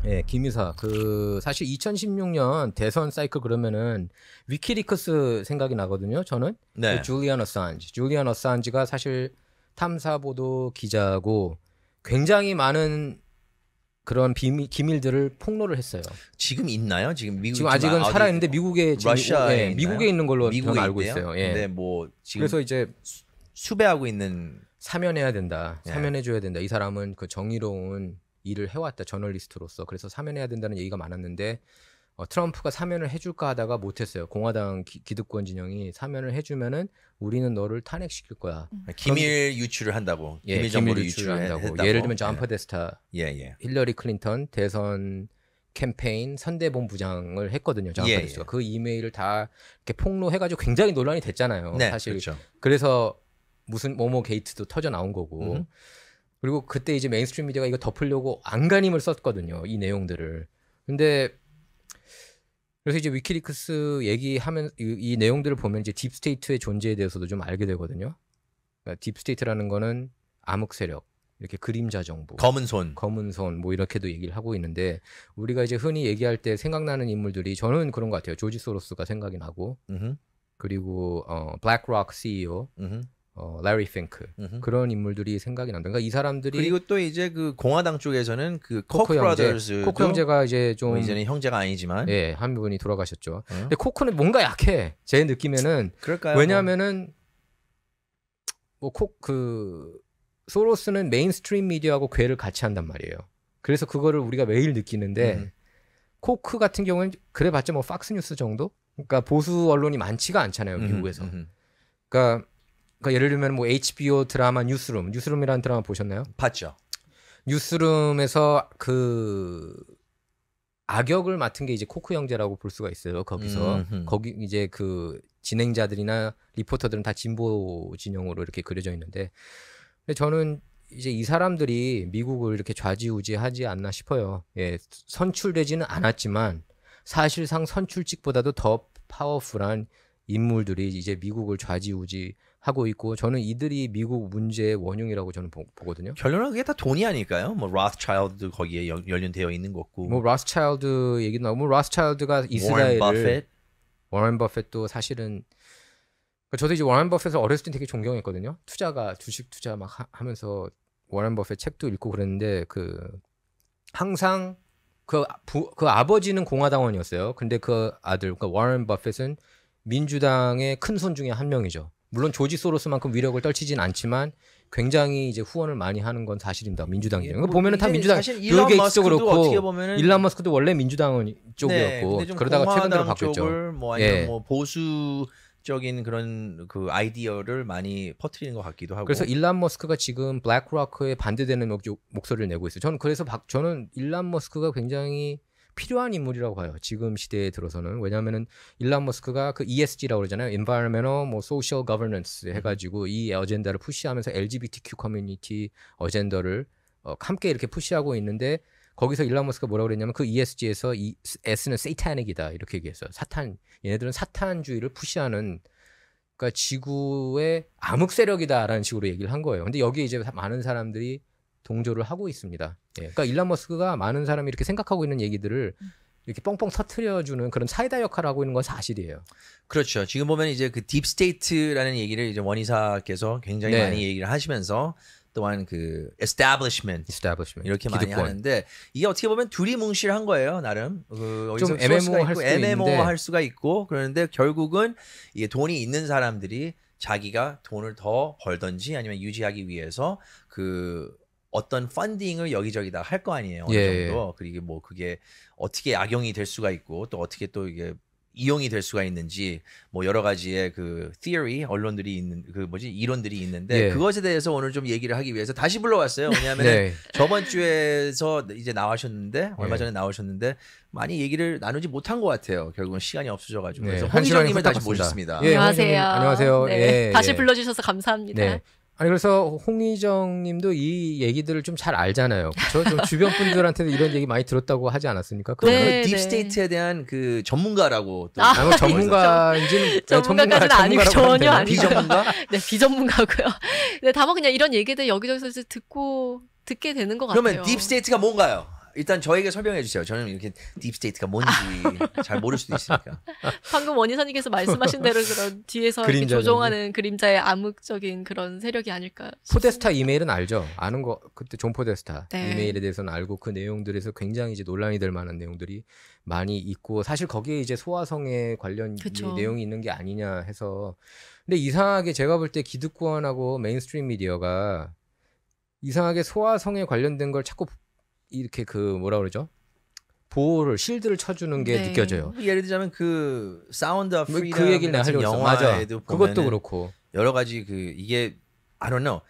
예, 김유사. 사실 2016년 대선 사이클 그러면은 위키리크스 생각이 나거든요. 저는 네. 줄리안 어산지가 사실 탐사보도 기자고 굉장히 많은 그런 기밀들을 폭로를 했어요. 지금 있나요? 지금 아직은 살아 있는데 미국에 러시아에 미국에 있는 걸로 저는 알고 있대요? 있어요. 예. 근데 뭐 지금 그래서 이제 수배하고 있는 사면해야 된다. 예. 사면해줘야 된다. 이 사람은 그 정의로운 일을 해왔다. 저널리스트로서. 그래서 사면해야 된다는 얘기가 많았는데 트럼프가 사면을 해줄까 하다가 못했어요. 공화당 기득권 진영이 사면을 해주면은 우리는 너를 탄핵시킬 거야. 기밀 유출을 한다고. 예, 기밀 정보를 기밀 유출을 한다고. 했다고. 예를 들면 존 포데스타, 예. 힐러리 클린턴 대선 캠페인 선대본부장을 했거든요. 존 포데스타가. 그 이메일을 다 이렇게 폭로해가지고 굉장히 논란이 됐잖아요. 네, 사실. 그렇죠. 그래서 무슨 모모 게이트도 터져 나온 거고. 그리고 그때 이제 메인스트림 미디어가 이거 덮으려고 안간힘을 썼거든요. 이 내용들을. 근데 그래서 이제 위키리크스 얘기하면 이 내용들을 보면 이제 딥스테이트의 존재에 대해서도 좀 알게 되거든요. 그러니까 딥스테이트라는 거는 암흑 세력, 이렇게 그림자 정부, 검은 손 뭐 이렇게도 얘기를 하고 있는데 우리가 이제 흔히 얘기할 때 생각나는 인물들이 저는 그런 것 같아요. 조지 소로스가 생각이 나고 그리고 블랙록 CEO 라리 핑크 그런 인물들이 생각이 난다. 그러니까 이 사람들이 그리고 또 이제 그 공화당 쪽에서는 그 코크 형제가 이제 좀 이제는 형제가 아니지만 한 분이 돌아가셨죠. 근데 코크는 뭔가 약해. 제 느낌에는. 그럴까요? 왜냐하면은 소로스는 메인스트림 미디어하고 궤를 같이 한단 말이에요. 그래서 그거를 우리가 매일 느끼는데 코크 같은 경우는 그래봤자 뭐 팍스뉴스 정도? 그러니까 보수 언론이 많지가 않잖아요, 미국에서. 그러니까 예를 들면 뭐 HBO 드라마 뉴스룸이라는 드라마 보셨나요? 봤죠. 뉴스룸에서 그 악역을 맡은 게 이제 코크 형제라고 볼 수가 있어요. 거기서 거기 이제 그 진행자들이나 리포터들은 다 진보 진영으로 이렇게 그려져 있는데, 근데 저는 이제 이 사람들이 미국을 이렇게 좌지우지하지 않나 싶어요. 예, 선출되지는 않았지만 사실상 선출직보다도 더 파워풀한 인물들이 이제 미국을 좌지우지하고 있고, 저는 이들이 미국 문제의 원흉이라고 저는 보거든요. 결론은 그게 다 돈이 아닐까요? 뭐 로스차일드도 거기에 연련되어 있는 거고. 뭐 로스차일드 얘기도 나오고, 뭐 로스차일드가 이스라엘을 워런 버핏도 사실은 저도 이제 워런 버핏을 어렸을 때 되게 존경했거든요. 주식 투자 막 하면서 워런 버핏 책도 읽고 그랬는데 항상 그 아버지는 공화당원이었어요. 근데 그 아들, 그러니까 워런 버핏은 민주당의 큰 손 중에 한 명이죠. 물론 조지 소로스만큼 위력을 떨치진 않지만 굉장히 이제 후원을 많이 하는 건 사실입니다. 민주당이죠. 뭐 보면은 다 민주당. 빌 게이츠도 그렇고 일론 머스크도 원래 민주당 쪽이었고, 네, 그러다가 최근에 바뀌었죠. 뭐 아니면 뭐 보수적인 그런 그 아이디어를 많이 퍼뜨리는 것 같기도 하고. 그래서 일론 머스크가 지금 블랙록에 반대되는 목소리를 내고 있어요. 저는 일론 머스크가 굉장히 필요한 인물이라고 봐요. 지금 시대에 들어서는. 왜냐하면은 일론 머스크가 그 ESG라고 그러잖아요. Environmental, 뭐 Social Governance 해가지고 이 어젠다를 푸시하면서 LGBTQ 커뮤니티 어젠다를 함께 이렇게 푸시하고 있는데, 거기서 일론 머스크가 뭐라고 그랬냐면 그 ESG에서 이 S는 세타닉이다 이렇게 얘기했어요. 얘네들은 사탄주의를 푸시하는, 그러니까 지구의 암흑 세력이다라는 식으로 얘기를 한 거예요. 근데 여기에 이제 많은 사람들이 동조를 하고 있습니다. 예. 그러니까 일론 머스크가 많은 사람이 이렇게 생각하고 있는 얘기들을 이렇게 뻥뻥 터트려주는 그런 사이다 역할을 하고 있는 건 사실이에요. 그렇죠. 지금 보면 이제 그 딥스테이트라는 얘기를 이제 원이사께서 굉장히 많이 얘기를 하시면서, 또한 그 establishment 이렇게 많이 하는데, 이게 어떻게 보면 둘이 뭉실한 거예요, 나름. 좀 애매모호할 수가 있고, 그런데 결국은 이게 돈이 있는 사람들이 자기가 돈을 더 벌던지 아니면 유지하기 위해서 어떤 펀딩을 여기저기다 할 거 아니에요, 어느 정도. 그리고 뭐 그게 어떻게 악용이 될 수가 있고, 또 어떻게 또 이게 이용이 될 수가 있는지, 뭐 여러 가지의 그 theory, 언론들이 있는 이론들이 있는데, 그것에 대해서 오늘 좀 얘기를 하기 위해서 다시 불러왔어요. 왜냐하면 저번 주에서 이제 얼마 전에 나오셨는데 많이 얘기를 나누지 못한 것 같아요. 결국은 시간이 없어져가지고. 그래서 홍희정님을 다시 모셨습니다. 안녕하세요. 안녕하세요. 네. 다시 불러주셔서 감사합니다. 네. 아니 그래서 홍희정님도 이 얘기들을 좀 잘 알잖아요. 그렇죠? 좀 주변 분들한테도 이런 얘기 많이 들었다고 하지 않았습니까? 네, 딥스테이트에 대한 그 전문가라고. 또 전문가인지는 전문가까지는 아니고 전혀 아니고 비전문가? 네, 비전문가고요. 네, 다만 그냥 이런 얘기들 여기저기서 듣게 되는 것 같아요. 그러면 딥스테이트가 뭔가요? 일단 저에게 설명해 주세요. 저는 이렇게 딥스테이트가 뭔지 잘 모를 수도 있으니까. 방금 원희사님께서 말씀하신 대로 그런 뒤에서 이렇게 그림자 조종하는 그림자의 암흑적인 그런 세력이 아닐까. 포데스타 이메일은 알죠. 아는 거 그때 존 포데스타 네. 이메일에 대해서는 알고 그 내용들에서 굉장히 이제 논란이 될 만한 내용들이 많이 있고 사실 거기에 이제 소화성에 관련 그쵸. 내용이 있는 게 아니냐 해서 근데 이상하게 제가 볼 때 기득권하고 메인스트림 미디어가 이상하게 소화성에 관련된 걸 자꾸 이렇게 그 뭐라 그러죠? 보호를 실드를 쳐주는 게 네. 느껴져요. 예를 들자면 그 사운드 오브 뭐 프리덤 그 얘기를 내가 같은 하려고 했어. 맞아. 영화에도 그것도 보면은 그렇고. 여러 가지 그 이게 I don't know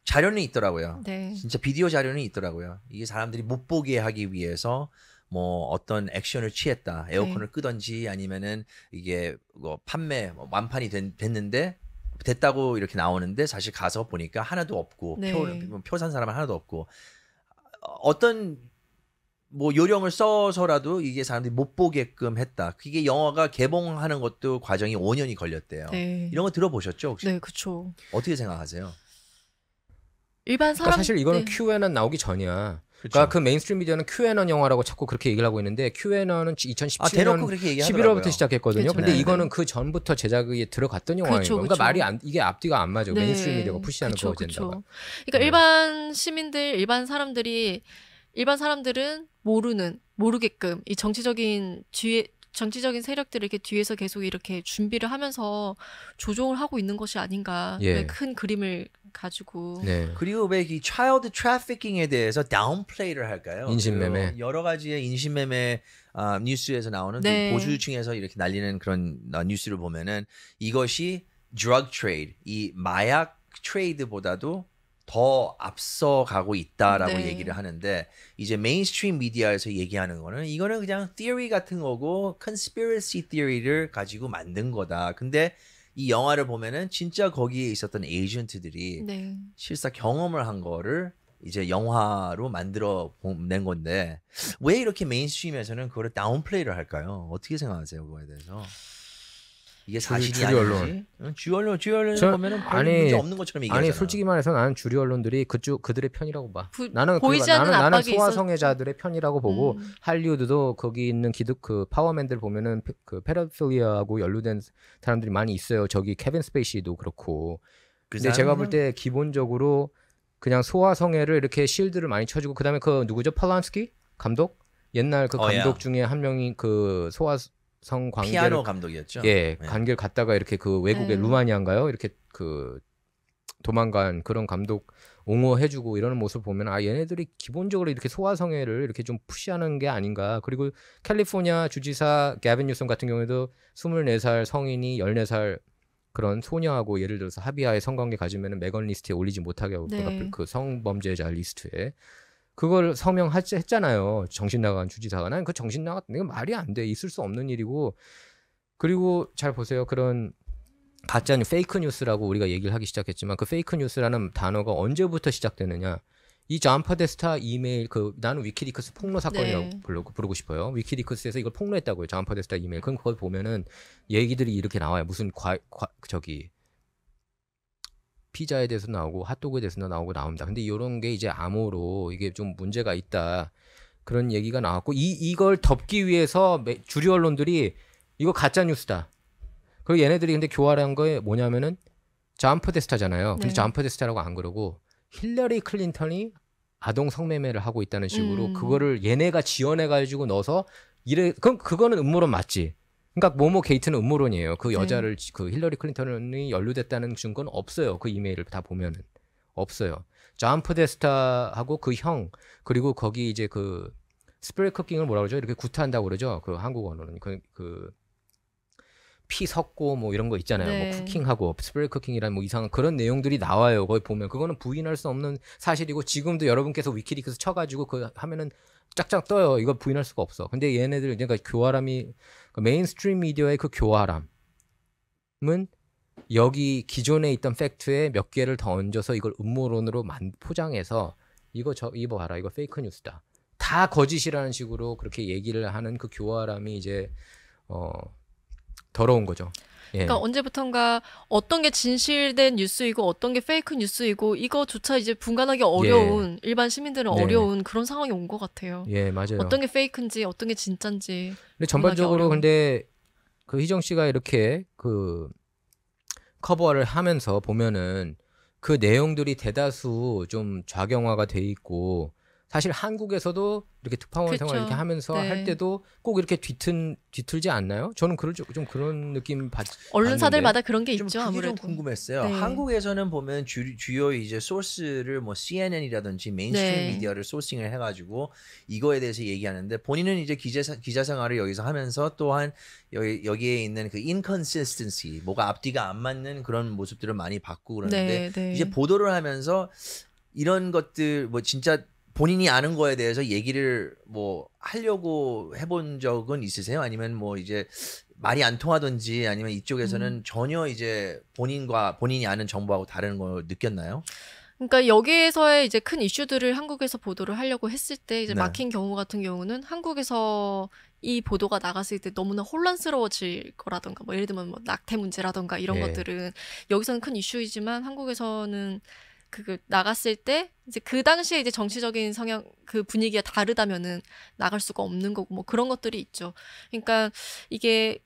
자료는 있더라고요. 네. 진짜 비디오 자료는 있더라고요. 이게 사람들이 못 보게 하기 위해서 뭐 어떤 액션을 취했다. 에어컨을 끄던지 아니면은 이게 뭐 판매 완판이 됐는데 됐다고 이렇게 나오는데 사실 가서 보니까 하나도 없고 네. 표 산 사람은 하나도 없고 어떤 뭐 요령을 써서라도 이게 사람들이 못 보게끔 했다. 그게 영화가 개봉하는 것도 과정이 5년이 걸렸대요. 네. 이런 거 들어보셨죠 혹시? 네, 그렇죠. 어떻게 생각하세요? 일반 사람 그러니까 사실 이거는 네. QAnon 나오기 전이야. 그렇죠. 그러니까 그 메인스트림 미디어는 QAnon 영화라고 자꾸 그렇게 얘기를 하고 있는데 QAnon은 2017년 대놓고 그렇게 얘기하더라고요. 11월부터 시작했거든요. 그렇죠. 근데 네. 이거는 그 전부터 제작에 들어갔던 영화예요. 그렇죠, 그러니까 그렇죠. 말이 이게 앞뒤가 안 맞아요. 네. 메인스트림 미디어가 푸시하는 그 그쵸, 어젠다가. 그쵸. 그러니까 네. 일반 시민들, 일반 사람들은 모르게끔 이 정치적인 세력들을 이렇게 뒤에서 계속 이렇게 준비를 하면서 조종을 하고 있는 것이 아닌가. 예. 큰 그림을 가지고. 네. 그리고 왜 이 차일드 트래피킹에 대해서 다운플레이를 할까요? 인신매매. 그 여러 가지의 인신매매 뉴스에서 나오는 네. 그 보수층에서 이렇게 날리는 그런 뉴스를 보면은 이것이 drug trade, 이 마약 트레이드보다도 더 앞서가고 있다라고 네. 얘기를 하는데 이제 메인스트림 미디어에서 얘기하는 거는 이거는 그냥 theory 같은 거고 conspiracy theory를 가지고 만든 거다. 근데 이 영화를 보면은 진짜 거기에 있었던 에이전트들이 네. 실사 경험을 한 거를 이제 영화로 만들어 낸 건데 왜 이렇게 메인스트림에서는 그거를 다운플레이를 할까요? 어떻게 생각하세요 그거에 대해서? 이게 사실이 주류 아닌지? 언론. 응? 주류 언론 저- 보면은 별 아니, 문제 없는 것처럼 얘기하잖아. 아니 솔직히 말해서 나는 주류 언론들이 그들의 편이라고 봐. 보이지 않는 나는 압박이 소아성애자들의 편이라고 보고 음. 할리우드도 거기 있는 그 파워맨들 보면은 그 페도필리아하고 연루된 사람들이 많이 있어요. 저기 케빈 스페이시도 그렇고. 그 근데 제가 사람은 볼 때 기본적으로 그냥 소아성애를 이렇게 실드를 많이 쳐주고 그다음에 그 누구죠? 폴란스키 감독? 옛날 그 감독 야. 중에 한 명이 그 소아성 관계를 피아노 감독이었죠. 예, 네. 관계를 갔다가 이렇게 그 외국의 네. 루마니아인가요? 이렇게 그 도망간 그런 감독 옹호해주고 이러는 모습 보면 아 얘네들이 기본적으로 이렇게 소아성애를 이렇게 좀 푸시하는 게 아닌가. 그리고 캘리포니아 주지사 게빈 뉴섬 같은 경우에도 24살 성인이 14살 그런 소녀하고 예를 들어서 합의하에 성관계 가지면은 매건 리스트에 올리지 못하게 하고 네. 그 성범죄자 리스트에 그걸 서명했잖아요. 정신 나간 주지사가. 난 그 정신 나간 이거 말이 안 돼. 있을 수 없는 일이고. 그리고 잘 보세요. 그런 가짜 페이크 뉴스라고 우리가 얘기를 하기 시작했지만 그 페이크 뉴스라는 단어가 언제부터 시작되느냐? 이 존 포데스타 이메일 나는 위키리크스 폭로 사건이라고 네. 부르고 싶어요. 위키리크스에서 이걸 폭로했다고요. 존 포데스타 이메일. 그럼 그걸 보면은 얘기들이 이렇게 나와요. 무슨 저기 피자에 대해서 나오고 핫도그에 대해서 나옵니다. 근데 이런 게 이제 암호로 이게 좀 문제가 있다. 그런 얘기가 나왔고 이걸 덮기 위해서 주류 언론들이 이거 가짜 뉴스다. 그리고 얘네들이 근데 교활한 거에 뭐냐면은 존 포데스타잖아요. 근데 네. 존 포데스타라고 안 그러고 힐러리 클린턴이 아동 성매매를 하고 있다는 식으로 그거를 얘네가 지원해 가지고 넣어서 그럼 그거는 음모론 맞지. 그러니까 모모 게이트는 음모론이에요. 그 네. 여자를 그 힐러리 클린턴이 연루됐다는 증거는 없어요. 그 이메일을 다 보면은 없어요. 존 포데스타하고 그 형 그리고 거기 이제 그 스프레이 쿠킹을 뭐라 그러죠? 이렇게 구타한다고 그러죠. 그 한국어로는 피 섞고 뭐 이런 거 있잖아요. 네. 뭐 쿠킹하고 스프레이 쿠킹이란 뭐 이상한 그런 내용들이 나와요. 거기 보면 그거는 부인할 수 없는 사실이고 지금도 여러분께서 위키리크스 쳐가지고 그 하면은 짝짝 떠요. 이거 부인할 수가 없어. 근데 얘네들 그러니까 교활함이 메인스트림 미디어의 그 교활함은 여기 기존에 있던 팩트에 몇 개를 더 얹어서 이걸 음모론으로 포장해서 이거 봐라 이거 페이크 뉴스다. 다 거짓이라는 식으로 그렇게 얘기를 하는 그 교활함이 이제 더러운 거죠. 예. 그러니까 언제부턴가 어떤 게 진실된 뉴스이고 어떤 게 페이크 뉴스이고 이거조차 이제 분간하기 어려운 일반 시민들은 네. 어려운 그런 상황이 온 것 같아요. 예, 맞아요. 어떤 게 페이크인지 어떤 게 진짠지. 근데 전반적으로 어려운. 근데 그 희정 씨가 이렇게 그 커버를 하면서 보면은 그 내용들이 대다수 좀 좌경화가 돼 있고 사실 한국에서도 이렇게 특파원 그쵸. 생활 이렇게 하면서 네. 할 때도 꼭 이렇게 뒤틀지 않나요? 저는 좀 그런 느낌 언론사들마다 그런 게 좀 있죠. 그게 아무래도. 좀 궁금했어요. 네. 한국에서는 보면 주요 이제 소스를 뭐 CNN이라든지 메인스트림 네. 미디어를 소싱을 해가지고 이거에 대해서 얘기하는데 본인은 이제 기자 생활을 여기서 하면서 또한 여기에 있는 그 inconsistency, 뭐가 앞뒤가 안 맞는 그런 모습들을 많이 봤고 그러는데 네, 네. 이제 보도를 하면서 이런 것들 뭐 진짜 본인이 아는 거에 대해서 얘기를 뭐 하려고 해본 적은 있으세요? 아니면 뭐 이제 말이 안 통하든지 아니면 이쪽에서는 전혀 이제 본인이 아는 정보하고 다른 걸 느꼈나요? 그러니까 여기에서의 이제 큰 이슈들을 한국에서 보도를 하려고 했을 때 이제 네. 막힌 경우 같은 경우는 한국에서 이 보도가 나갔을 때 너무나 혼란스러워질 거라던가 뭐 예를 들면 뭐 낙태 문제라던가 이런 예. 것들은 여기서는 큰 이슈이지만 한국에서는 그 나갔을 때 이제 그 당시에 이제 정치적인 성향 그 분위기가 다르다면은 나갈 수가 없는 거고 뭐 그런 것들이 있죠. 그러니까 이게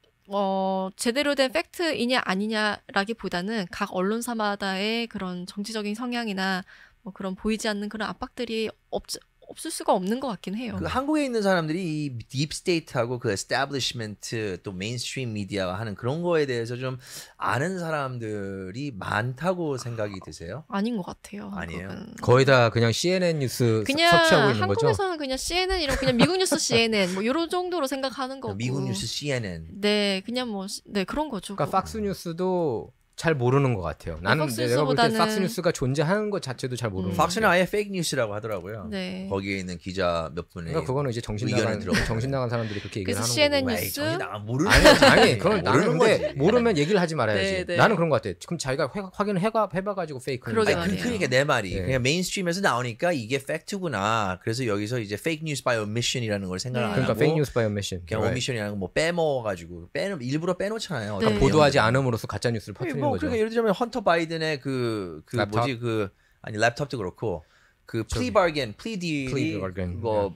제대로 된 팩트이냐 아니냐라기보다는 각 언론사마다의 그런 정치적인 성향이나 뭐 그런 보이지 않는 그런 압박들이 없을 수가 없는 것 같긴 해요. 그 한국에 있는 사람들이 이 딥스테이트하고 그 에스타블리시먼트 또 메인스트림 미디어가 하는 그런 거에 대해서 좀 아는 사람들이 많다고 생각이 드세요? 아닌 것 같아요. 아니에요? 한국은. 거의 다 그냥 CNN 뉴스 그냥 섭취하고 있는 거죠. 한국에서는 그냥 CNN 이런 그냥 미국 뉴스 CNN 뭐 이런 정도로 생각하는 거고. 미국 뉴스 CNN. 네, 그냥 뭐 네 그런 거죠. 그러니까 팍스 뉴스도 잘 모르는 것 같아요. 나는 팍스 내가 볼 때 뉴스보다는- 팍스 뉴스가 존재하는 것 자체도 잘 모르는 것 팍스는 같아요. 아예 페이크 뉴스라고 하더라고요. 네. 거기에 있는 기자 몇 분이 그러니까 그거는 이제 정신 의견을 나간 들어보고. 정신 나간 사람들이 그렇게 얘기를 그래서 하는 CNN 거고. 에이, 뉴스? 정신 나 모르는 아니 그건 나는 모르는 근데 거지. 모르면 얘기를 하지 말아야지. 네, 네. 나는 그런 것 같아. 그럼 자기가 확인을 해봐가지고 페이크는. 그러게 아니, 말이에요. 그러니까 내 말이 네. 그냥 메인스트림에서 나오니까 이게 팩트구나. 그래서 여기서 이제 페이크 뉴스 바이 오미션이라는 걸 생각 안 네. 그러니까 하고 페이크 뉴스 바이 오미션. 그냥 오미션이라는 거 뭐 빼먹어가지고 일부러 빼놓잖아요. 네. 어떤 보도하지 내용들은. 않음으로써 가짜 뉴스를 퍼뜨리는 뭐 거죠. 그러니까 예를 들자면 헌터 바이든의 그 랩탑? 뭐지 아니 랩탑도 그렇고 그 저기, 플리 딜이 plea bargain. 뭐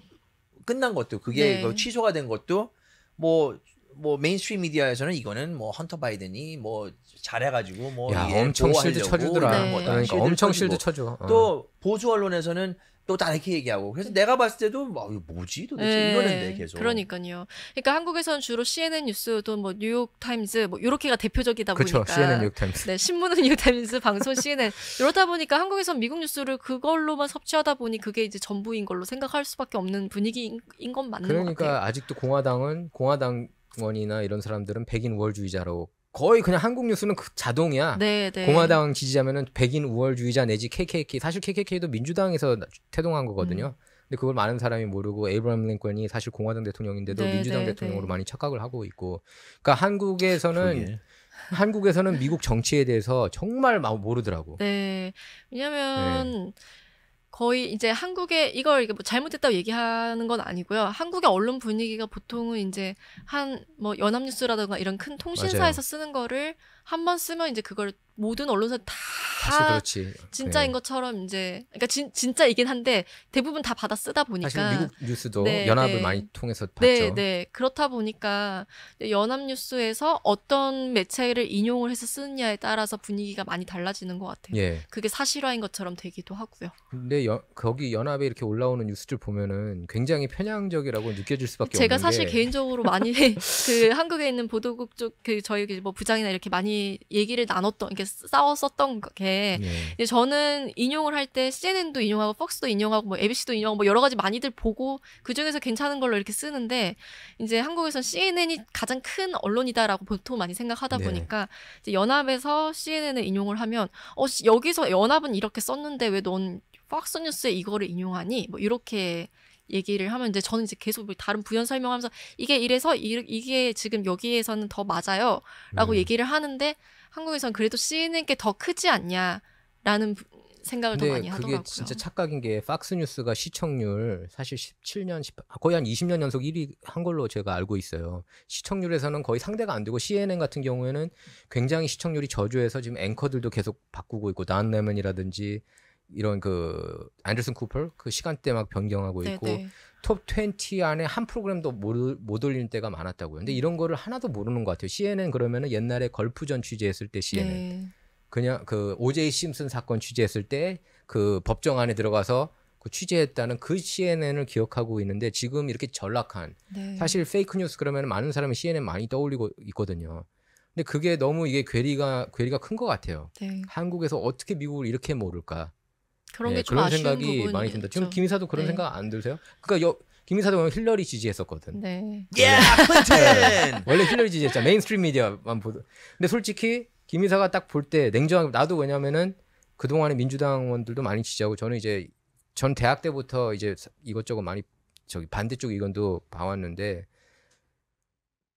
끝난 것도 그게 네. 그 취소가 된 것도 뭐 메인스트림 미디어에서는 이거는 뭐 헌터 바이든이 뭐 잘해가지고 뭐 야 이게 엄청 실드 보호하려고 쳐주더라. 이런 네. 거다. 그러니까 실드를 엄청 쳐주고. 실드 쳐줘. 또 보수 언론에서는 또 다르게 얘기하고 그래서 내가 봤을 때도 뭐 이거 뭐지 도대체 네, 이러는데 계속 그러니까요. 그러니까 한국에서는 주로 CNN 뉴스도 뭐 뉴욕 타임즈 뭐 이렇게가 대표적이다 그렇죠. 보니까. CNN 뉴욕타임스. 네, 신문은 뉴욕 타임즈, 방송 CNN 이러다 보니까 한국에선 미국 뉴스를 그걸로만 섭취하다 보니 그게 이제 전부인 걸로 생각할 수밖에 없는 분위기인 건 맞는 것 같아요. 그러니까 아직도 공화당원이나 이런 사람들은 백인 우월주의자로 거의 그냥 한국 뉴스는 그 자동이야. 네, 네. 공화당 지지자면은 백인 우월주의자 내지 KKK. 사실 KKK도 민주당에서 태동한 거거든요. 근데 그걸 많은 사람이 모르고 에이브러함 링컨이 사실 공화당 대통령인데도 네, 민주당 네, 대통령으로 네. 많이 착각을 하고 있고. 그러니까 그러게. 한국에서는 미국 정치에 대해서 정말 모르더라고. 네. 왜냐면 거의 이제 한국에 이걸 이게 뭐 잘못됐다고 얘기하는 건 아니고요. 한국의 언론 분위기가 보통은 이제 뭐 연합뉴스라든가 이런 큰 통신사에서 맞아요. 쓰는 거를 한 번 쓰면 이제 그걸 모든 언론사 사실 다 그렇지. 진짜인 네. 것처럼 이제 그러니까 진짜이긴 한데 대부분 다 받아 쓰다 보니까 사실 미국 뉴스도 네, 연합을 네. 많이 통해서 봤죠. 네, 네. 그렇다 보니까 연합뉴스에서 어떤 매체를 인용을 해서 쓰느냐에 따라서 분위기가 많이 달라지는 것 같아요. 예. 그게 사실화인 것처럼 되기도 하고요. 근데 거기 연합에 이렇게 올라오는 뉴스들 보면은 굉장히 편향적이라고 느껴질 수밖에 제가 없는 사실 게 개인적으로 많이 그 한국에 있는 보도국 쪽 그 저희 뭐 부장이나 이렇게 많이 얘기를 나눴던 이렇게 싸웠었던 게 예. 이제 저는 인용을 할 때 CNN도 인용하고 폭스도 인용하고 뭐 ABC도 인용하고 뭐 여러 가지 많이들 보고 그 중에서 괜찮은 걸로 이렇게 쓰는데 이제 한국에선 CNN이 가장 큰 언론이다라고 보통 많이 생각하다 네. 보니까 이제 연합에서 CNN을 인용을 하면 여기서 연합은 이렇게 썼는데 왜 넌 폭스 뉴스에 이거를 인용하니? 뭐 이렇게 얘기를 하면 이제 저는 이제 계속 다른 부연 설명하면서 이게 이래서 이게 지금 여기에서는 더 맞아요라고 얘기를 하는데 한국에선 그래도 CNN께 더 크지 않냐라는 생각을 더 근데 많이 그게 하더라고요. 진짜 착각인 게 팍스뉴스가 시청률 사실 17년, 거의 한 20년 연속 1위 한 걸로 제가 알고 있어요. 시청률에서는 거의 상대가 안 되고 CNN 같은 경우에는 굉장히 시청률이 저조해서 지금 앵커들도 계속 바꾸고 있고 단 레먼이라든지 이런 그 앤더슨 쿠퍼 그 시간대 막 변경하고 있고 네네. 톱 20 안에 한 프로그램도 못 올리는 때가 많았다고요. 근데 이런 거를 하나도 모르는 것 같아요. CNN 그러면은 옛날에 걸프전 취재했을 때 CNN 네. 그냥 그 오제이 심슨 사건 취재했을 때 그 법정 안에 들어가서 그 취재했다는 그 CNN을 기억하고 있는데 지금 이렇게 전락한 네. 사실 페이크 뉴스 그러면 많은 사람이 CNN 많이 떠올리고 있거든요. 근데 그게 너무 이게 괴리가 큰 것 같아요. 네. 한국에서 어떻게 미국을 이렇게 모를까? 그런 네, 게 좀 그런 아쉬운 생각이 부분이 많이 든다. 지금 있죠. 김이사도 그런 네. 생각 안 들으세요? 그러니까 김이사도 보면 힐러리 지지했었거든. 네. 클린턴. 원래 힐러리 지지했잖아. 메인스트림 미디어만 보도. 근데 솔직히 김이사가 딱 볼 때 냉정하게 나도 왜냐면은 그동안에 민주당원들도 많이 지지하고 저는 이제 전 대학 때부터 이제 이것저것 많이 저기 반대쪽 의견도 봐왔는데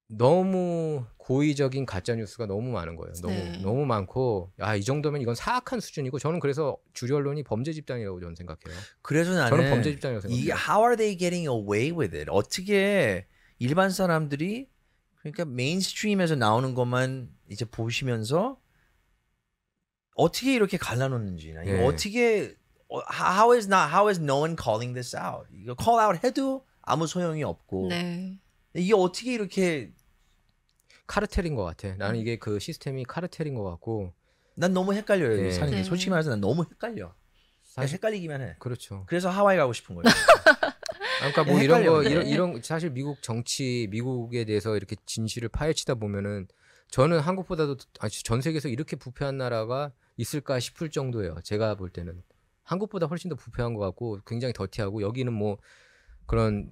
너무 고의적인 가짜 뉴스가 너무 많은 거예요. 네. 너무 많고 이 정도면 이건 사악한 수준이고 저는 그래서 주류 언론이 범죄 집단이라고 저는 생각해요. 그래서 저는 나는 범죄 집단이라고 생각해요. 이게 how are they getting away with it? 어떻게 일반 사람들이 그러니까 메인스트림에서 나오는 것만 이제 보시면서 어떻게 이렇게 갈라놓는지 이거 예. 어떻게 how is no one calling this out? 이거 call out 해도 아무 소용이 없고 네. 이게 어떻게 이렇게 카르텔인 것 같아. 나는 이게 그 시스템이 카르텔인 것 같고 난 너무 헷갈려요. 네. 사는 게 네. 솔직히 말해서 난 너무 헷갈려. 사실 헷갈리기만 해. 그렇죠. 그래서 하와이 가고 싶은 거예요. 그러니까 뭐 이런 거 헷갈려. 이런 사실 미국 정치 미국에 대해서 이렇게 진실을 파헤치다 보면은 저는 한국보다도 전 세계에서 이렇게 부패한 나라가 있을까 싶을 정도예요. 제가 볼 때는 한국보다 훨씬 더 부패한 것 같고 굉장히 더티하고 여기는 뭐 그런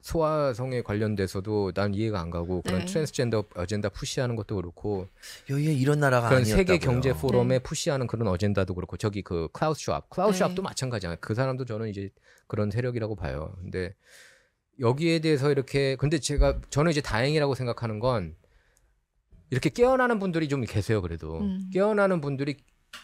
소아성에 관련돼서도 난 이해가 안 가고 그런 네. 트랜스젠더 어젠다 푸시하는 것도 그렇고 여기가 이런 나라가 그런 아니었다고요. 세계 경제 포럼에 네. 푸시하는 그런 어젠다도 그렇고 저기 그 클라우스 네. 샵도 마찬가지잖아요. 그 사람도 저는 이제 그런 세력이라고 봐요. 근데 여기에 대해서 이렇게 근데 저는 이제 다행이라고 생각하는 건 이렇게 깨어나는 분들이 좀 계세요. 그래도 깨어나는 분들이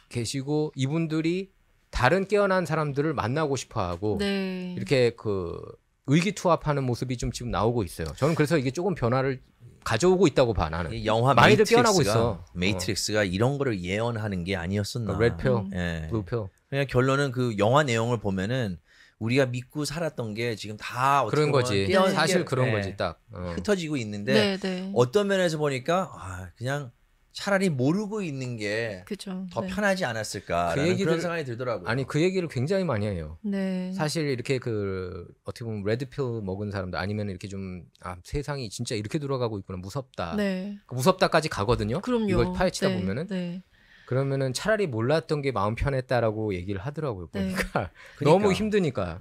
계시고 이분들이 다른 깨어난 사람들을 만나고 싶어하고 네. 이렇게 그 의기투합하는 모습이 좀 지금 나오고 있어요. 저는 그래서 이게 조금 변화를 가져오고 있다고 봐 나는. 이 영화 많이들 메이트릭스가, 깨어나고 있어. 메이트릭스가 이런 거를 예언하는 게 아니었었나. 레드필, 예. 블루필 그냥 결론은 그 영화 내용을 보면은 우리가 믿고 살았던 게 지금 다 어떻게 그런 보면 거지. 깨어- 사실 깨- 그런 예, 거지 딱. 흩어지고 있는데 네, 네. 어떤 면에서 보니까 그냥 차라리 모르고 있는 게 더 그죠. 네. 편하지 않았을까라는 그 얘기를- 그런 생각이 들더라고요. 아니 그 얘기를 굉장히 많이 해요. 네. 사실 이렇게 그 어떻게 보면 레드필 먹은 사람들 아니면 이렇게 좀 세상이 진짜 이렇게 돌아가고 있구나 무섭다. 네. 무섭다까지 가거든요. 그럼요. 이걸 파헤치다 네. 보면은 네. 그러면은 차라리 몰랐던 게 마음 편했다라고 얘기를 하더라고요. 네. 보니까 너무 힘드니까.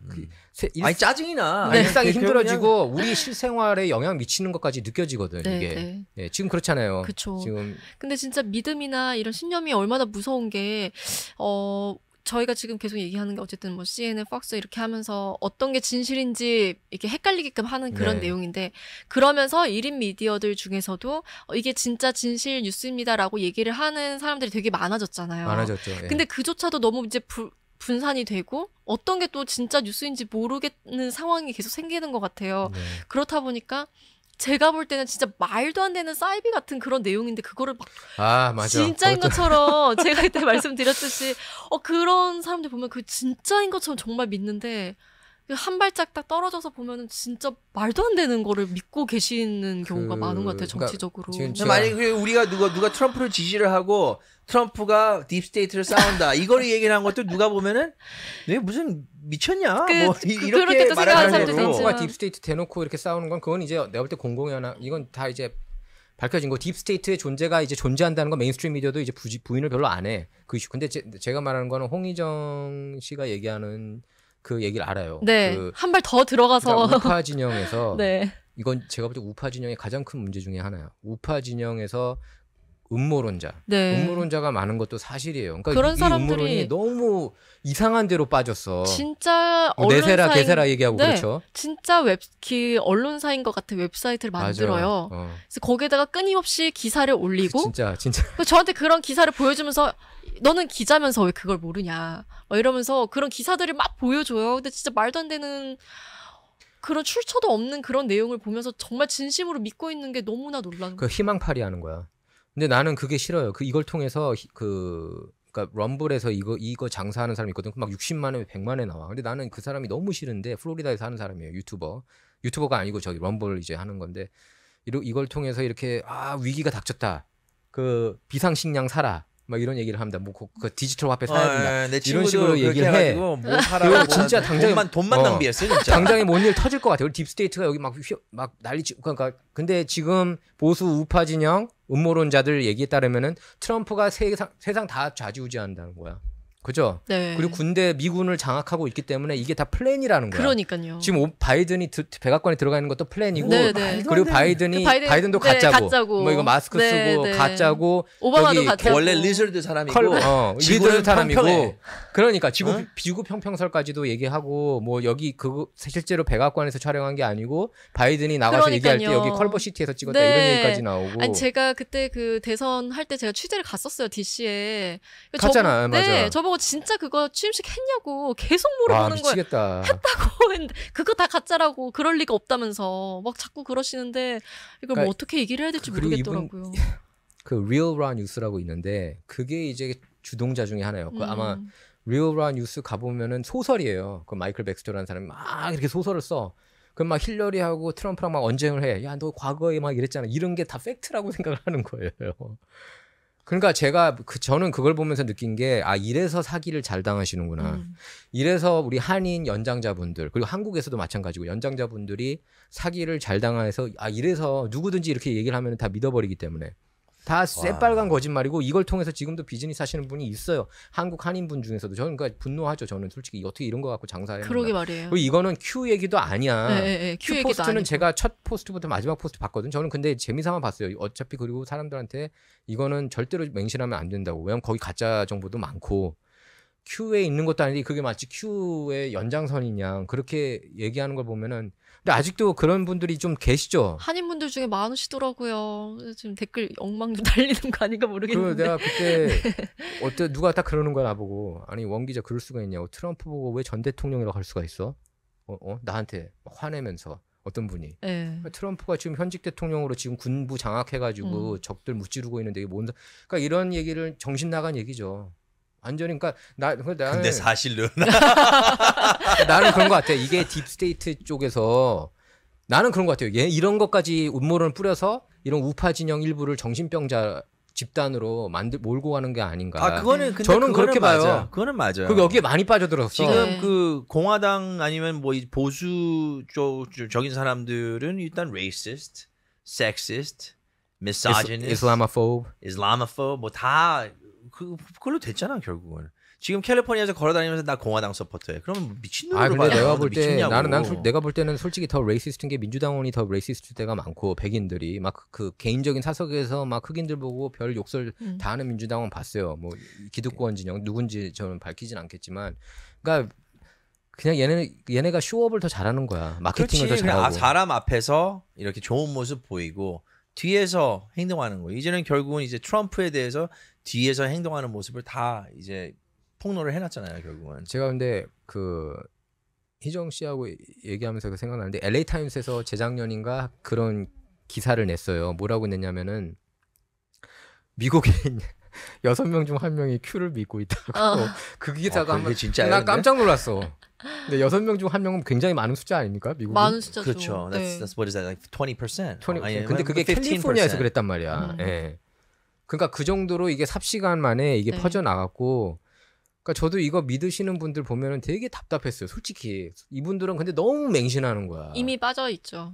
아니 짜증이 나. 네. 일상이 그냥- 힘들어지고 우리 실생활에 영향 미치는 것까지 느껴지거든 네, 이게. 네. 예, 지금 그렇잖아요. 그쵸. 지금 근데 진짜 믿음이나 이런 신념이 얼마나 무서운 게 저희가 지금 계속 얘기하는 게 어쨌든 뭐 CNN, 팍스 이렇게 하면서 어떤 게 진실인지 이렇게 헷갈리게끔 하는 그런 네. 내용인데 그러면서 1인 미디어들 중에서도 이게 진짜 진실 뉴스입니다라고 얘기를 하는 사람들이 되게 많아졌잖아요. 많아졌죠. 예. 근데 그조차도 너무 이제 분산이 되고 어떤 게 또 진짜 뉴스인지 모르겠는 상황이 계속 생기는 것 같아요. 네. 그렇다 보니까 제가 볼 때는 진짜 말도 안 되는 사이비 같은 그런 내용인데 그거를 막 맞아. 진짜인 그것도- 것처럼 제가 이때 말씀드렸듯이 그런 사람들 보면 그 진짜인 것처럼 정말 믿는데 한 발짝 딱 떨어져서 보면은 진짜 말도 안 되는 거를 믿고 계시는 경우가 많은 것 같아요. 그러니까 정치적으로. 지금 근데 만약에 우리가 누가 트럼프를 지지를 하고 트럼프가 딥스테이트를 싸운다 이거를 얘기를 한 것도 누가 보면은 너 무슨 미쳤냐? 그렇게 이렇게 또 생각하는 말하는 사람들도 거로. 있지만. 트럼프가 딥스테이트 대놓고 이렇게 싸우는 건 그건 이제 내가 볼 때 공공의 하나 이건 다 이제 밝혀진 거 딥스테이트의 존재가 이제 존재한다는 건 메인스트림 미디어도 이제 부인을 별로 안 해. 그 이슈. 근데 제가 말하는 거는 홍희정 씨가 얘기하는 그 얘기를 알아요. 네. 그 한 발 더 들어가서 그러니까 우파 진영에서 네. 이건 제가 볼 때 우파 진영의 가장 큰 문제 중에 하나예요. 우파 진영에서 음모론자, 네. 음모론자가 많은 것도 사실이에요. 그러니까 그런 이 사람들이 음모론이 너무 이상한 데로 빠졌어. 진짜 뭐 내세라 언론사인- 개세라 얘기하고 네. 그렇죠. 진짜 언론사인 것 같은 웹사이트를 만들어요. 맞아요. 그래서 거기에다가 끊임없이 기사를 올리고 진짜 그래서 저한테 그런 기사를 보여주면서 너는 기자면서 왜 그걸 모르냐 막 이러면서 그런 기사들을 막 보여줘요. 근데 진짜 말도 안 되는 그런 출처도 없는 그런 내용을 보면서 정말 진심으로 믿고 있는 게 너무나 놀라는 그 희망파리 하는 거야. 근데 나는 그게 싫어요. 이걸 통해서 그러니까 럼블에서 이거 장사하는 사람이 있거든. 막 60만에 100만에 나와. 근데 나는 그 사람이 너무 싫은데 플로리다에서 하는 사람이에요. 유튜버가 아니고 저기 럼블 이제 하는 건데 이걸 통해서 이렇게 위기가 닥쳤다. 그 비상식량 사라. 막 이런 얘기를 합니다. 뭐 그 디지털 화폐 사야 된다. 내 이런 식으로 얘기를 해. 뭐 사라고 진짜 당장에 돈만 낭비했어 진짜. 당장에 뭔 일 터질 것 같아요. 딥스테이트가 여기 막 난리치고 그러니까 근데 지금 보수 우파 진영 음모론자들 얘기에 따르면은 트럼프가 세상 다 좌지우지한다는 거야. 그죠? 네. 그리고 미군을 장악하고 있기 때문에 이게 다 플랜이라는 거야. 그러니까요. 지금 바이든이 백악관에 들어가 있는 것도 플랜이고, 네. 그리고 바이든도 네, 가짜고, 뭐 이거 마스크 네, 쓰고 네. 가짜고, 오바마도 가짜고. 원래 리저드 사람이고, 리더드 사람이고, 평평해. 그러니까 지구 평평설까지도 얘기하고, 뭐 여기 실제로 백악관에서 촬영한 게 아니고 바이든이 나가서 얘기할 때 여기 컬버시티에서 찍었다 네. 이런 얘기까지 나오고. 아니 제가 그때 그 대선 할 때 제가 취재를 갔었어요 DC에. 갔잖아, 맞아. 네, 저보고 진짜 그거 취임식 했냐고 계속 물어보는 거예요. 미치겠다. 했다고 했는데 그거 다 가짜라고 그럴 리가 없다면서 막 자꾸 그러시는데 이걸 뭐 어떻게 얘기를 해야 될지 모르겠더라고요. 그 Real Raw News라고 있는데 그게 이제 주동자 중에 하나예요. 그 아마 Real Raw News 가보면은 소설이에요. 그 마이클 백스터라는 사람이 막 이렇게 소설을 써. 그럼 막 힐러리하고 트럼프랑 막 언쟁을 해. 야, 너 과거에 막 이랬잖아. 이런 게 다 팩트라고 생각을 하는 거예요. 그러니까 저는 그걸 보면서 느낀 게 이래서 사기를 잘 당하시는구나. 이래서 우리 한인 연장자분들 그리고 한국에서도 마찬가지고 연장자분들이 사기를 잘 당해서 이래서 누구든지 이렇게 얘기를 하면 다 믿어버리기 때문에 다 새빨간 거짓말이고 이걸 통해서 지금도 비즈니스 하시는 분이 있어요. 한국 한인분 중에서도 저는 그러니까 분노하죠. 저는 솔직히 어떻게 이런 거 갖고 장사를 그러게 말이에요. 그리고 이거는 큐 얘기도 아니야. 네, 큐 포스트는 제가 첫 포스트부터 마지막 포스트 봤거든. 저는 근데 재미삼아 봤어요. 어차피 그리고 사람들한테 이거는 절대로 맹신하면 안 된다고. 왜냐면 거기 가짜 정보도 많고 큐에 있는 것도 아닌데 그게 마치 큐의 연장선이냐 그렇게 얘기하는 걸 보면은 근데 아직도 그런 분들이 좀 계시죠. 한인분들 중에 많으시더라고요. 지금 댓글 엉망 달리는 거 아닌가 모르겠는데. 내가 그때 누가 딱 그러는 거야 나보고. 아니 원 기자 그럴 수가 있냐고. 트럼프 보고 왜 전 대통령이라고 할 수가 있어? 나한테 화내면서 어떤 분이. 네. 트럼프가 지금 현직 대통령으로 지금 군부 장악해가지고 적들 무찌르고 있는데 이게 뭔? 그러니까 이런 얘기를 정신 나간 얘기죠. 완전히 그러니까 나는 근데 사실은 나는 그런 것 같아. 이게 딥스테이트 쪽에서 나는 그런 것 같아요. 이런 것까지 음모론을 뿌려서 이런 우파 진영 일부를 정신병자 집단으로 몰고 가는 게 아닌가. 저는 그렇게 봐요. 그거는 맞아요. 그 여기에 많이 빠져들었어. 지금 그 공화당 아니면 뭐 보수 쪽적인 사람들은 일단 racist, sexist, misogynist, Islamophobe 뭐 다 그걸로 됐잖아 결국은. 지금 캘리포니아에서 걸어다니면서 나 공화당 서포터해. 그러면 미친놈으로 봐요. 근데 내가 볼 때 내가 볼 때는 솔직히 더 레이시스트인 게 민주당원이 더 레이시스트 때가 많고 백인들이 막 그 개인적인 사석에서 막 흑인들 보고 별 욕설 다 하는 민주당원 봤어요. 뭐 기득권 진영 누군지 저는 밝히진 않겠지만, 그러니까 그냥 얘네가 쇼업을 더 잘하는 거야. 마케팅을 더 잘하고. 사람 앞에서 이렇게 좋은 모습 보이고 뒤에서 행동하는 거예요. 이제는 결국은 이제 트럼프에 대해서 뒤에서 행동하는 모습을 다 이제 폭로를 해놨잖아요, 결국은. 제가 근데 그 희정 씨하고 얘기하면서 그 생각나는데 LA 타임스에서 재작년인가 그런 기사를 냈어요. 뭐라고 냈냐면은 미국인 6명 중 1명이 큐를 믿고 있다고. 그 기사가 한번 나 깜짝 놀랐어. 근데 6명 중 1명은 굉장히 많은 숫자 아닙니까? 미국인? 많은 숫자죠. 그렇죠. That's what is that? Like 20%. 근데 그게 15%. 캘리포니아에서 그랬단 말이야. 예. 그러니까 그 정도로 이게 삽시간 만에 이게 퍼져 나갔고, 그러니까 저도 이거 믿으시는 분들 보면은 되게 답답했어요. 솔직히 이분들은 근데 너무 맹신하는 거야. 이미 빠져 있죠.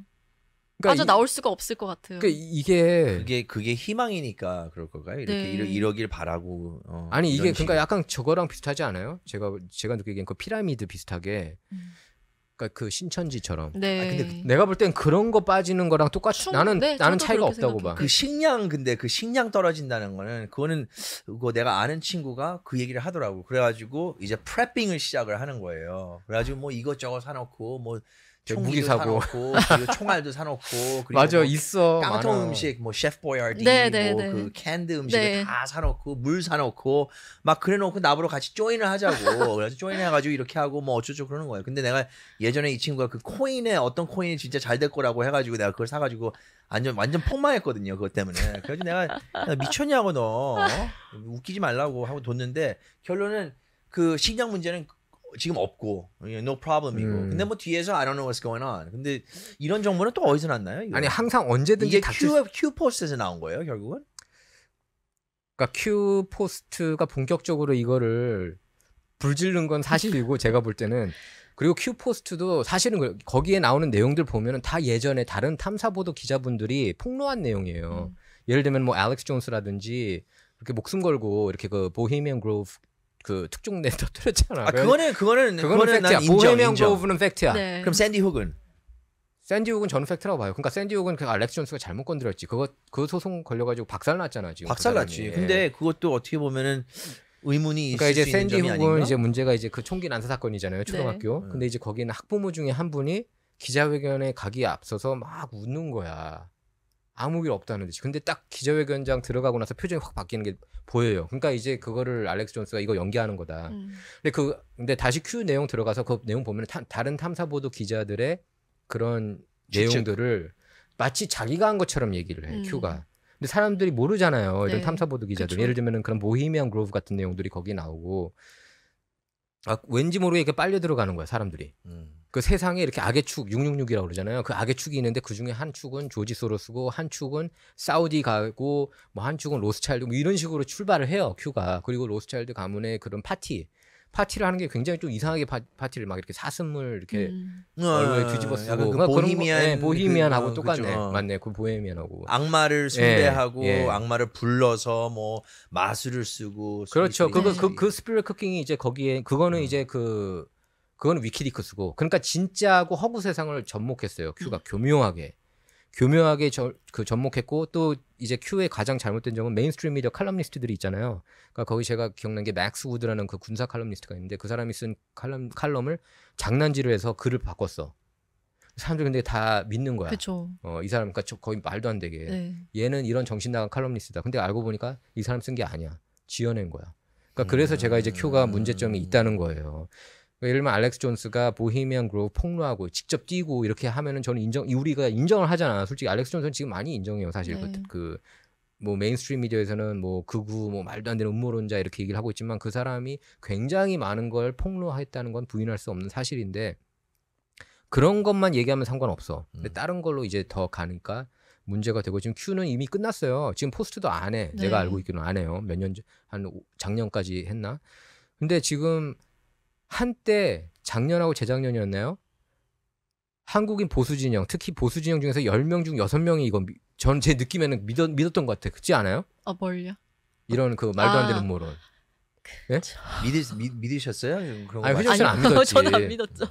그러니까 빠져 나올 수가 없을 것 같아요. 그러니까 그게 희망이니까 그럴 걸까요? 이렇게 이러길 바라고. 아니 이게 그러니까 약간 저거랑 비슷하지 않아요? 제가 느끼기엔 그 피라미드 비슷하게. 그러니까 그 신천지처럼. 네. 근데 내가 볼 땐 그런 거 빠지는 거랑 똑같이 나는 차이가 없다고 봐. 그 식량 떨어진다는 거는 그거 내가 아는 친구가 그 얘기를 하더라고. 그래가지고 이제 프레핑을 시작을 하는 거예요. 그래가지고 뭐 이것저것 사놓고 뭐 무기 총기도 사고. 사놓고 그리고 총알도 사놓고 그리고 맞아 뭐 있어. 깡통 많아. 음식 뭐 셰프 보야르디 네, 뭐 네. 그 캔드 음식을 네. 다 사놓고 물 사놓고 막 그래놓고 나보러 같이 조인을 하자고 그래서 조인해가지고 이렇게 하고 뭐 어쩌고 그러는 거예요. 근데 내가 예전에 이 친구가 그 코인에 어떤 코인이 진짜 잘 될 거라고 해가지고 내가 그걸 사가지고 완전 폭망했거든요. 그것 때문에. 그래서 내가 야, 미쳤냐고 너 웃기지 말라고 하고 뒀는데 결론은 그 식량 문제는 지금 없고 no problem이고 근데 뭐 뒤에서 I don't know what's going on. 근데 이런 정보는 또 어디서 났나요? 이거? 아니 항상 언제든지 이게 닥칠 Q 포스트에서 나온 거예요 결국은? 그러니까 큐 포스트가 본격적으로 이거를 불질른 건 사실이고 제가 볼 때는 그리고 큐 포스트도 사실은 거기에 나오는 내용들 보면은 다 예전에 다른 탐사보도 기자분들이 폭로한 내용이에요. 예를 들면 뭐 알렉스 존스라든지 이렇게 목숨 걸고 이렇게 그 보헤미안 그로브 그 특종내 터뜨렸잖아. 아 그거는 팩트야. 난 인정. 보헤미안 그로브는 팩트야. 네. 그럼 샌디 훅은? 샌디 훅은 저는 팩트라고 봐요. 그러니까 샌디 훅은 그 알렉스 존스가 잘못 건드렸지. 그 소송 걸려가지고 박살났잖아 지금. 박살났지. 그 근데 그것도 어떻게 보면은 의문이 있을 그러니까 이제 수 있는 샌디 점이 훅은 아닌가? 이제 문제가 이제 그 총기 난사 사건이잖아요. 초등학교. 네. 근데 이제 거기는 학부모 중에 한 분이 기자회견에 가기에 앞서서 막 웃는 거야. 아무 일 없다는 듯이. 근데 딱 기자회견장 들어가고 나서 표정이 확 바뀌는 게 보여요. 그러니까 이제 그거를 알렉스 존스가 이거 연기하는 거다. 근데 다시 큐 내용 들어가서 그 내용 보면 다른 탐사보도 기자들의 그런 내용들을 마치 자기가 한 것처럼 얘기를 해. 큐가. 근데 사람들이 모르잖아요. 이런 네. 탐사보도 기자들. 그쵸. 예를 들면은 그런 보헤미안 그로브 같은 내용들이 거기 나오고 왠지 모르게 이렇게 빨려 들어가는 거야 사람들이. 그 세상에 이렇게 악의 축 666이라고 그러잖아요. 그 악의 축이 있는데 그 중에 한 축은 조지 소로스고 한 축은 사우디 가고 뭐 한 축은 로스차일드 뭐 이런 식으로 출발을 해요. 큐가. 그리고 로스차일드 가문의 그런 파티를 하는 게 굉장히 좀 이상하게 파티를 막 이렇게 사슴을 이렇게 얼굴에 뒤집어 쓰고 약간 그 그런 거, 보헤미안 보헤미안하고 그, 똑같네. 그죠. 맞네. 그 보헤미안하고. 악마를 숭배하고 예. 악마를 불러서 뭐 마술을 쓰고 그렇죠. 소리 그 스피릿 쿠킹이 이제 거기에 그거는 이제 그거는 위키리크스고. 그러니까 진짜하고 허구 세상을 접목했어요. 큐가 교묘하게 접목했고 또 이제 큐의 가장 잘못된 점은 메인스트림 미디어 칼럼니스트들이 있잖아요. 그러니까 거기 제가 기억난 게 맥스 우드라는 그 군사 칼럼니스트가 있는데 그 사람이 쓴 칼럼을 장난질을 해서 글을 바꿨어. 사람들이 근데 다 믿는 거야. 그렇죠. 이 사람 그러니까 거의 말도 안 되게. 네. 얘는 이런 정신 나간 칼럼니스트다. 근데 알고 보니까 이 사람 쓴 게 아니야. 지어낸 거야. 그러니까 그래서 제가 이제 큐가 문제점이 있다는 거예요. 예를 들면 알렉스 존스가 보헤미안 그로브 폭로하고 직접 뛰고 이렇게 하면은 저는 우리가 인정을 하잖아. 솔직히 알렉스 존스는 지금 많이 인정해요. 사실 네. 뭐 메인스트림 미디어에서는 뭐 극우 뭐 말도 안 되는 음모론자 이렇게 얘기를 하고 있지만 그 사람이 굉장히 많은 걸 폭로했다는 건 부인할 수 없는 사실인데 그런 것만 얘기하면 상관없어. 근데 다른 걸로 이제 더 가니까 문제가 되고 지금 큐는 이미 끝났어요. 지금 포스트도 안 해. 네. 내가 알고 있기로는 안 해요. 몇 년 한 작년까지 했나? 근데 지금 한때 작년하고 재작년이었나요? 한국인 보수 진영, 특히 보수 진영 중에서 10명 중 6명이 이건 전 제 느낌에는 믿었던 것 같아. 그렇지 않아요? 뭘요? 이런 그 말도 안 되는 음모론. 믿으셨어요? 그런 거 아니, 맞- 회장 씨는 안 믿었지. 저는 안 믿었죠.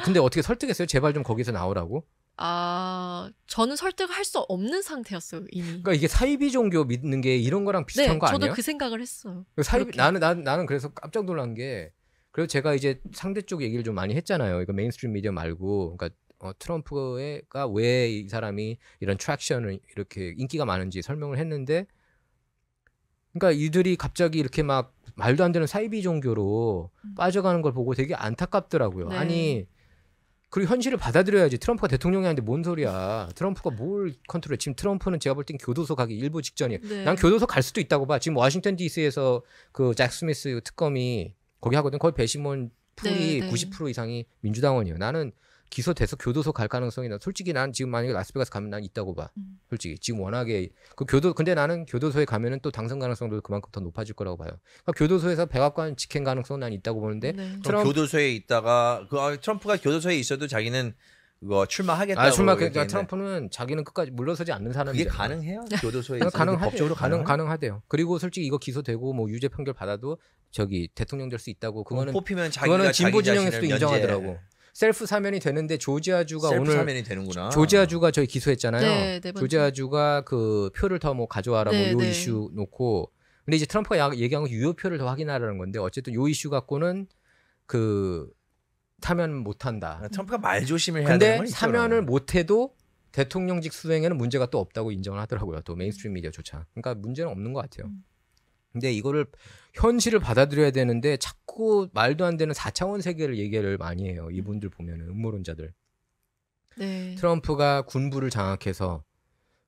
근데 어떻게 설득했어요? 제발 좀 거기서 나오라고? 저는 설득할 수 없는 상태였어요 이미. 그러니까 이게 사이비 종교 믿는 게 이런 거랑 비슷한 네, 거 저도 아니야? 그 생각을 했어요. 사이비 그렇게. 나는 그래서 깜짝 놀란 게 그래서 제가 이제 상대 쪽 얘기를 좀 많이 했잖아요. 이거 메인스트림 미디어 말고 그러니까 트럼프가 왜 이 사람이 이런 트랙션을 이렇게 인기가 많은지 설명을 했는데 그러니까 이들이 갑자기 이렇게 막 말도 안 되는 사이비 종교로 빠져가는 걸 보고 되게 안타깝더라고요. 네. 아니 그리고 현실을 받아들여야지. 트럼프가 대통령이 하는데 뭔 소리야. 트럼프가 뭘 컨트롤해. 지금 트럼프는 제가 볼 땐 교도소 가기 일부 직전이에요. 네. 난 교도소 갈 수도 있다고 봐. 지금 워싱턴 DC에서 그 잭 스미스 특검이 거기 하거든. 거의 배심원 풀이 네, 네. 90% 이상이 민주당원이에요. 나는 기소돼서 교도소 갈 가능성이 솔직히 난 지금 만약에 라스베가스 가면 난 있다고 봐. 솔직히 지금 워낙에 근데 나는 교도소에 가면은 또 당선 가능성도 그만큼 더 높아질 거라고 봐요. 그러니까 교도소에서 백악관 직행 가능성은 난 있다고 보는데 네. 그럼 교도소에 있다가 트럼프가 교도소에 있어도 자기는 그거 출마하겠다고 그러니까 얘기했는데 트럼프는 자기는 끝까지 물러서지 않는 사람이에요. 그게 가능해요? 교도소에 가능하대요. 법적으로 가능하대요. 그리고 솔직히 이거 기소되고 뭐 유죄 판결 받아도 대통령 될 수 있다고 그거는 뽑히면 그거는 진보 자기 진영에서도 자신을 인정하더라고. 셀프 사면이 되는데 조지아주가 셀프 오늘 사면이 되는구나. 조지아주가 저희 기소했잖아요. 네, 네 번째. 조지아주가 그 표를 더 뭐 가져와라 네, 뭐 요 네. 이슈 놓고 근데 이제 트럼프가 얘기한 건 유효표를 더 확인하라는 건데 어쨌든 요 이슈 갖고는 그 사면 못한다. 트럼프가 말 조심을 해야 되는 근데 건 있죠. 사면을 못해도 대통령직 수행에는 문제가 또 없다고 인정을 하더라고요. 또 메인스트림 미디어조차. 그러니까 문제는 없는 것 같아요. 근데 이거를 현실을 받아들여야 되는데 자꾸 말도 안 되는 4차원 세계를 얘기를 많이 해요. 이분들 보면은 음모론자들. 네. 트럼프가 군부를 장악해서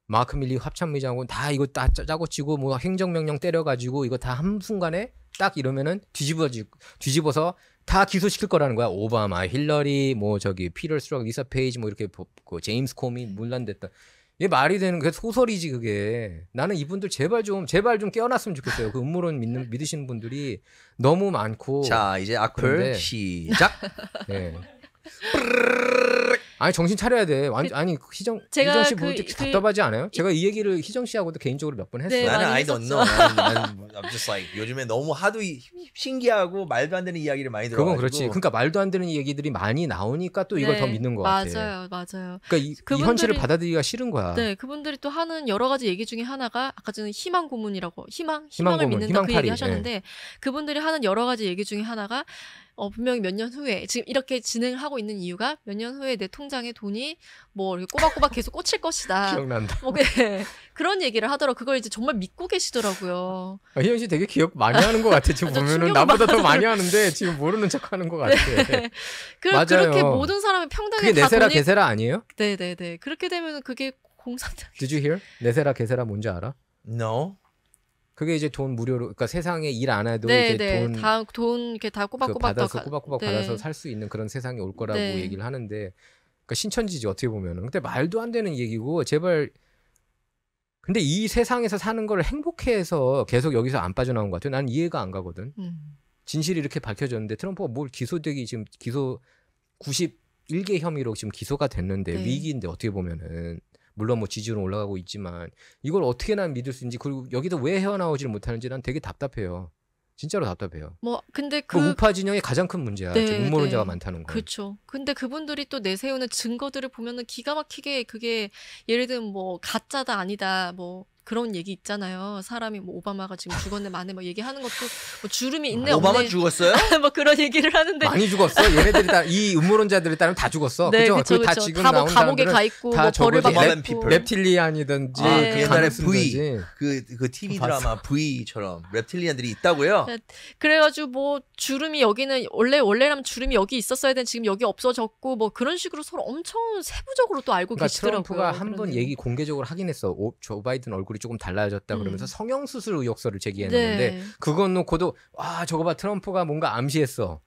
마크 밀리 합참의장하고 다 이거 다 짜고 치고 뭐 행정명령 때려가지고 이거 다 한순간에 딱 이러면은 뒤집어서 다 기소시킬 거라는 거야. 오바마, 힐러리, 뭐 저기 피터 스트럭, 리사 페이지 뭐 이렇게 그 제임스 코미 문란됐다. 이게 말이 되는 게 소설이지 그게. 나는 이분들 제발 좀 깨어났으면 좋겠어요. 그 음모론 믿으시는 분들이 너무 많고. 자 이제 악플 그런데- 시작. 네. 아니 정신 차려야 돼. 아니 희정 씨 볼 때 답답하지 않아요? 제가 이 얘기를 희정 씨하고도 개인적으로 몇 번 했어요. 네, 나는 많이 I don't 했었죠. know. 나는 I'm just like 요즘에 너무 하도 신기하고 말도 안 되는 이야기를 많이 들어가지고. 그건 그렇지. 그러니까 말도 안 되는 얘기들이 많이 나오니까 또 이걸 네, 더 믿는 것 같아. 맞아요. 그러니까 이 현실을 받아들이기가 싫은 거야. 네, 그분들이 또 하는 여러 가지 얘기 중에 하나가 아까 전에 희망 고문이라고 희망을 고문, 믿는다 그 희망파리, 얘기 하셨는데 그분들이 하는 여러 가지 얘기 중에 하나가 분명히 몇 년 후에 지금 이렇게 진행을 하고 있는 이유가 몇 년 후에 내 통장에 돈이 뭐 이렇게 꼬박꼬박 계속 꽂힐 것이다. 기억난다. 뭐 그런 얘기를 하더라고. 그걸 이제 정말 믿고 계시더라고요. 희영 씨 되게 기억 많이 하는 것 같아. 지금 저 보면은 충격을 나보다 더 받아서 많이 하는데 지금 모르는 척하는 것 같아. 맞아요. 그렇게 모든 사람이 평등하게 그게 다 네세라 돈이 게세라 아니에요? 네네네. 그렇게 되면 그게 공산당. Did you hear? 네세라 게세라 뭔지 알아? No. 그게 이제 돈 무료로, 그러니까 세상에 일 안 해도 네, 이제 네. 돈 돈 이렇게 다 꼬박꼬박 받아서 꼬박꼬박 네. 받아서 살 수 있는 그런 세상이 올 거라고 네. 얘기를 하는데, 그러니까 신천지지 어떻게 보면은. 근데 말도 안 되는 얘기고 제발. 근데 이 세상에서 사는 걸 행복해해서 계속 여기서 안 빠져나온 것 같아요. 난 이해가 안 가거든. 진실이 이렇게 밝혀졌는데 트럼프가 뭘 기소되기 지금 기소 91개 혐의로 지금 기소가 됐는데 네. 위기인데 어떻게 보면은. 물론 뭐 지지율은 올라가고 있지만 이걸 어떻게 난 믿을 수 있는지 그리고 여기서 왜 헤어나오질 못하는지 난 되게 답답해요. 진짜로 답답해요. 뭐 근데 그 우파 진영의 가장 큰 문제야. 네, 지금 음모론자가 네. 많다는 거. 그렇죠. 근데 그분들이 또 내세우는 증거들을 보면은 기가 막히게 그게 예를 들면 뭐 가짜다 아니다 뭐 그런 얘기 있잖아요. 사람이 뭐 오바마가 지금 죽었네 마네 뭐 얘기하는 것도 뭐 주름이 있네 오바마 없네 죽었어요? 뭐 그런 얘기를 하는데 많이 죽었어. 얘네들이 다 이 음모론자들이 따르면 다 죽었어. 네, 그죠? 그쵸, 다 그쵸. 지금 다 뭐 나온 감옥에 사람들은 가 있고 다 뭐 벌을 저거지. 받고 랩- 있고 랩- reptilian이든지 네. 그 옛날에 가능성이든지. 그 TV 드라마 V처럼 reptilian들이 있다고요? 네. 그래가지고 뭐 주름이 여기는 원래라면 주름이 여기 있었어야 되는 지금 여기 없어졌고 뭐 그런 식으로 서로 엄청 세부적으로 또 알고 그러니까 계시더라고요. 트럼프가 한 번 그런 얘기 공개적으로 하긴 했어. 조 바이든 얼굴이 조금 달라졌다 그러면서 성형수술 의혹서를 제기했는데 네. 그건 놓고도 와 저거 봐 트럼프가 뭔가 암시했어.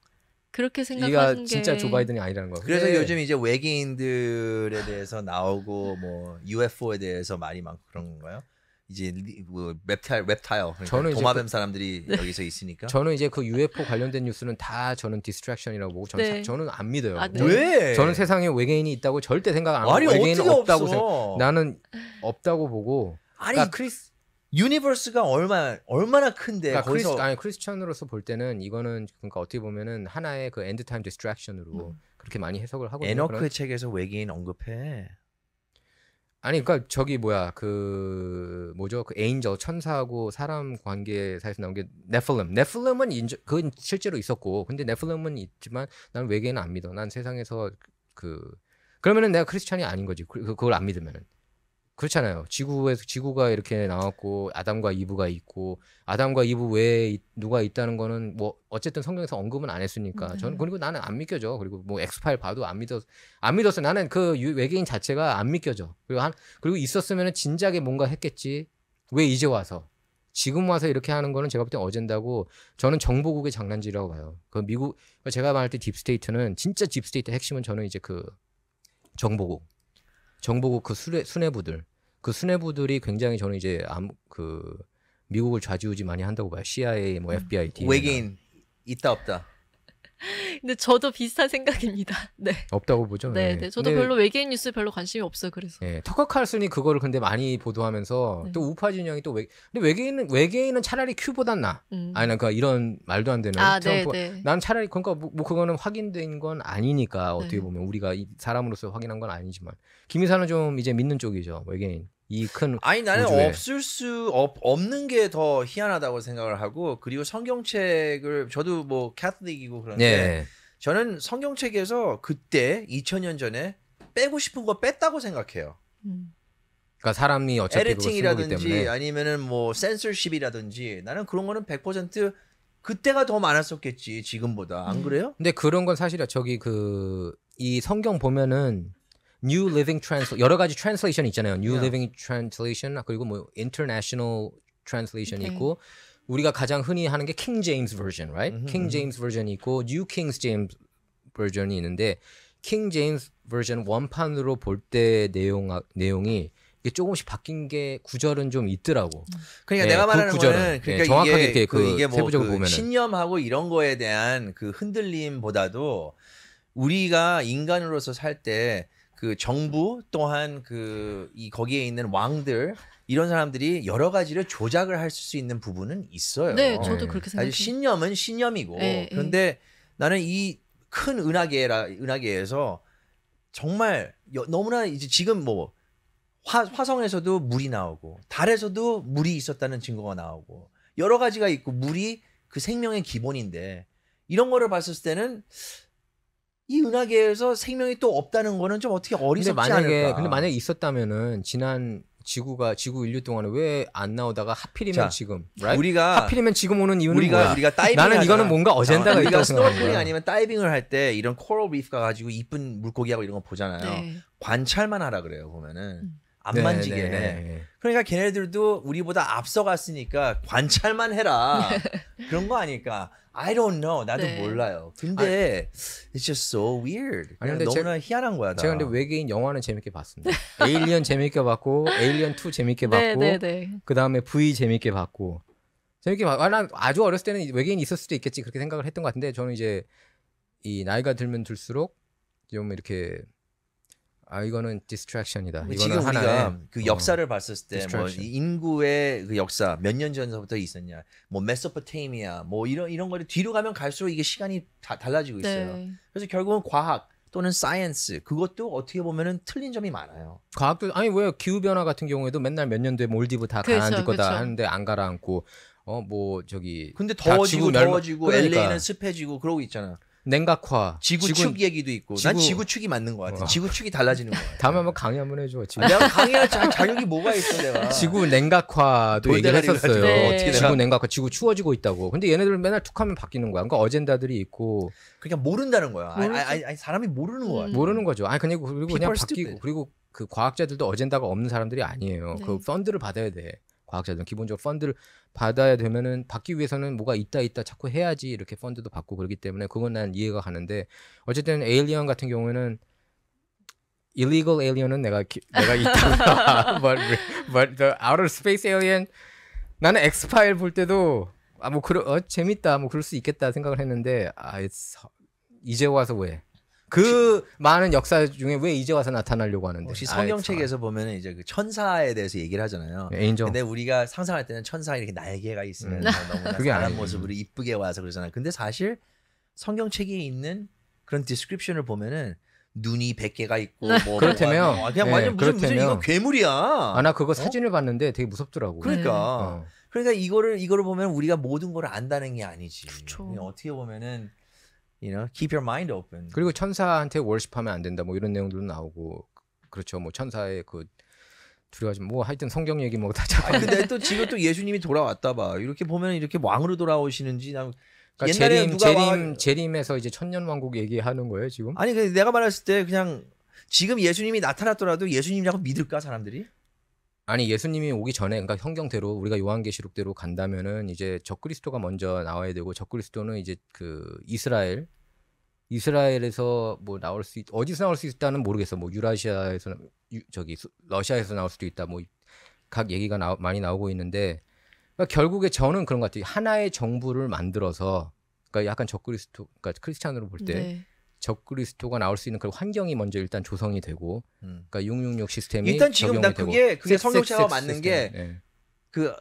그렇게 이가 생각하는 게 진짜 조 바이든이 아니라는 거야. 그래서 근데 요즘 이제 외계인들에 대해서 나오고 뭐 UFO에 대해서 말이 많고 그런 건가요? 이제 뭐 랩타일 그러니까 저는 이제 도마뱀 사람들이 여기서 있으니까. 저는 이제 그 UFO 관련된 뉴스는 다 저는 디스트랙션이라고 보고 네. 저는 안 믿어요. 아, 네. 왜? 저는 세상에 외계인이 있다고 절대 생각 안 하고 아니 외계인은 어떻게 없다고 없어? 나는 없다고 보고. 아니 그러니까 크리스 유니버스가 얼마나 큰데 그러니까 거기서 크리스천으로서 볼 때는 이거는 그러니까 어떻게 보면은 하나의 그 엔드 타임 디스트랙션으로 그렇게 많이 해석을 하거든요. 에너크의 책에서 외계인 언급해. 아니 그러니까 저기 뭐야 그 뭐죠 그 에인저 천사하고 사람 관계 사이에서 나온 게 네플림은 그건 실제로 있었고 근데 네플림은 있지만 난 외계인은 안 믿어. 난 세상에서 그러면은 내가 크리스찬이 아닌 거지. 그걸 안 믿으면은 그렇잖아요. 지구가 이렇게 나왔고 아담과 이브가 있고 아담과 이브 외에 누가 있다는 거는 뭐 어쨌든 성경에서 언급은 안 했으니까 저는 그리고 나는 안 믿겨져. 그리고 뭐 엑스파일 봐도 안 믿었어. 나는 그 외계인 자체가 안 믿겨져. 그리고 있었으면은 진작에 뭔가 했겠지. 왜 이제 와서 지금 와서 이렇게 하는 거는 제가 볼 때 어젠다고 저는 정보국의 장난질이라고 봐요. 그 미국 제가 말할 때 딥스테이트는 진짜 딥스테이트 핵심은 저는 이제 그 정보국 그 수뇌부들이 굉장히 저는 이제 미국을 좌지우지 많이 한다고 봐요. CIA, 뭐 FBI, DNA. 외계인 있다 없다. 근데 저도 비슷한 생각입니다. 네. 없다고 보죠. 네, 네. 네. 저도 근데, 별로 외계인 뉴스 별로 관심이 없어요. 그래서. 예, 터커 칼슨이 그거를 근데 많이 보도하면서 네. 또 우파 진영이 또 근데 외계인은 차라리 큐보단 나. 아니 그러니까 이런 말도 안 되는 네, 트럼프. 네. 난 차라리 그러니까 뭐 그거는 확인된 건 아니니까 어떻게 네. 보면 우리가 사람으로서 확인한 건 아니지만 김이사는 좀 이제 믿는 쪽이죠. 외계인. 이 큰 아니 나는 우주에. 없는 게 더 희한하다고 생각을 하고 그리고 성경책을 저도 뭐 캐톨릭이고 그런데 네. 저는 성경책에서 그때 2000년 전에 빼고 싶은 거 뺐다고 생각해요. 그러니까 사람이 어차피 그걸 쓴 거기 에디팅이라든지 때문에. 아니면은 뭐 센서십이라든지 나는 그런 거는 100% 그때가 더 많았었겠지 지금보다 안 그래요? 근데 그런 건 사실이야. 저기 그 이 성경 보면은 New Living Translation 여러 가지 트랜슬레이션 있잖아요. New Yeah. Living Translation 그리고 뭐 International Translation이 네. 있고 우리가 가장 흔히 하는 게 King James Version, right? King James Version이 있고 New King James Version이 있는데 King James Version 원판으로 볼 때 내용이 이게 조금씩 바뀐 게 구절은 좀 있더라고. 그러니까 네, 내가 그 말하는 구절은. 거는 그러니까 네, 정확하게 이게 이렇게 그 이게 뭐 세부적으로 그 보면은. 신념하고 이런 거에 대한 그 흔들림보다도 우리가 인간으로서 살 때 그 정부 또한 그 이 거기에 있는 왕들 이런 사람들이 여러 가지를 조작을 할 수 있는 부분은 있어요. 네, 저도 네. 그렇게 사실 생각해요. 신념은 신념이고 네, 그런데 나는 이 큰 은하계에서 정말 너무나 이제 지금 뭐 화성에서도 물이 나오고 달에서도 물이 있었다는 증거가 나오고 여러 가지가 있고 물이 그 생명의 기본인데 이런 거를 봤을 때는 이 은하계에서 생명이 또 없다는 거는 좀 어떻게 어리석지 않을까? 근데 만약에 있었다면은 지난 지구 인류 동안에 왜 안 나오다가 하필이면 자, 지금, right? 우리가 하필이면 지금 오는 이유는 뭐야? 우리가 다이빙 나는 이거는 뭔가 어젠다가 우리가 있다고 생각하는 스노클링 거야. 아니면 다이빙을 할 때 이런 코럴 리프 가가지고 이쁜 물고기하고 이런 거 보잖아요. 네. 관찰만 하라 그래요 보면은 안 네, 만지게. 네, 네. 그러니까 걔네들도 우리보다 앞서갔으니까 관찰만 해라. 그런 거 아닐까? I don't know. 나도 네. 몰라요. 근데 it's just so weird. 아니, 근데 너무나 희한한 거야. 다. 제가 근데 외계인 영화는 재밌게 봤습니다. 에일리언 재밌게 봤고, 에일리언 2 재밌게 네, 봤고, 네, 네. 그 다음에 V 재밌게 봤고, 난 아주 어렸을 때는 외계인 있을 수도 있겠지 그렇게 생각을 했던 것 같은데 저는 이제 이 나이가 들면 들수록 좀 이렇게 이거는 디스트랙션이다. 이거는 지금 하나의 우리가 그 역사를 봤을 때 뭐 distraction. 인구의 그 역사 몇 년 전서부터 있었냐, 뭐 메소포테미아, 뭐 이런 거를 뒤로 가면 갈수록 이게 시간이 다 달라지고 있어요. 네. 그래서 결국은 과학 또는 사이언스 그것도 어떻게 보면은 틀린 점이 많아요. 과학도 아니 왜 기후 변화 같은 경우에도 맨날 몇 년도에 몰디브 다 그렇죠, 가라앉을 거다 그렇죠. 하는데 안 가라앉고 뭐 저기 근데 다 더워지고 지구 멸망- 더워지고 그러니까. LA는 습해지고 그러고 있잖아. 냉각화 지구축 얘기도 있고. 난 지구- 지구축이 맞는 것 같아. 지구축이 달라지는 것 같아. 다음에 한번 강의 한번 해줘. 지구, 내가 강의할 자격이 뭐가 있어 내가. 지구 냉각화도 얘기를 돌대가리를 했었어요. 가지고 네. 어떻게 지구 내가 냉각화, 지구 추워지고 있다고. 근데 얘네들 맨날 툭하면 바뀌는 거야. 그러니까 어젠다들이 있고 그러니까 모른다는 거야. 모르지. 아니, 사람이 모르는 거 같아. 모르는 거죠. 그리고 그냥 People are 바뀌고 stupid. 그리고 그 과학자들도 어젠다가 없는 사람들이 아니에요. 네. 그 펀드를 받아야 돼. 과학자들은 기본적으로 펀드를 받아야 되면은 받기 위해서는 뭐가 있다 자꾸 해야지 이렇게 펀드도 받고 그러기 때문에 그건 난 이해가 가는데 어쨌든 에일리언 같은 경우에는 illegal alien은 내가 있다. but the outer space alien 나는 엑스파일 볼 때도 재밌다 뭐 그럴 수 있겠다 생각을 했는데 이제 와서 왜? 그 많은 역사 중에 왜 이제 와서 나타나려고 하는데? 혹시 성경책에서 보면은 이제 그 천사에 대해서 얘기를 하잖아요. 인정. 근데 우리가 상상할 때는 천사 이렇게 날개가 있으면 너무나 그게 사람 아니에요. 모습으로 이쁘게 와서 그러잖아요. 근데 사실 성경책에 있는 그런 디스크립션을 보면은 눈이 100개가 있고 뭐 그렇다면, 그냥 네, 완전 무슨 그렇다면. 이거 괴물이야. 나 그거 사진을 봤는데 되게 무섭더라고. 그러니까 그러니까 이거를 보면 우리가 모든 걸 안다는 게 아니지. 그렇죠. 그냥 어떻게 보면은 keep your mind open. 그리고 천사한테 월십하면 안 된다 뭐 이런 내용들도 나오고 그렇죠. 뭐 천사의 그 두려워하지 뭐 하여튼 성경 얘기 뭐 다 자꾸 근데 또 지금 또 예수님이 돌아왔다 봐. 이렇게 보면 이렇게 왕으로 돌아오시는지 난 그러니까 옛날에 누가 재림에서 이제 천년왕국 얘기하는 거예요 지금? 아니 근데 내가 말했을 때 그냥 지금 예수님이 나타났더라도 예수님이라고 믿을까 사람들이? 아니 예수님이 오기 전에 그러니까 성경대로 우리가 요한계시록대로 간다면은 이제 적그리스도가 먼저 나와야 되고 적그리스도는 이제 그 이스라엘에서 뭐 어디서 나올 수 있다는 모르겠어. 뭐 유라시아에서 러시아에서 나올 수도 있다. 뭐 각 얘기가 많이 나오고 있는데 그러니까 결국에 저는 그런 것 같아요. 하나의 정부를 만들어서 그러니까 약간 그러니까 크리스찬으로 볼 때 네. 적그리스도가 나올 수 있는 그런 환경이 먼저 일단 조성이 되고 그러니까 666 시스템이 일단 지금 적용이 난 되고 그게 성경책과 맞는 게 시스템. 그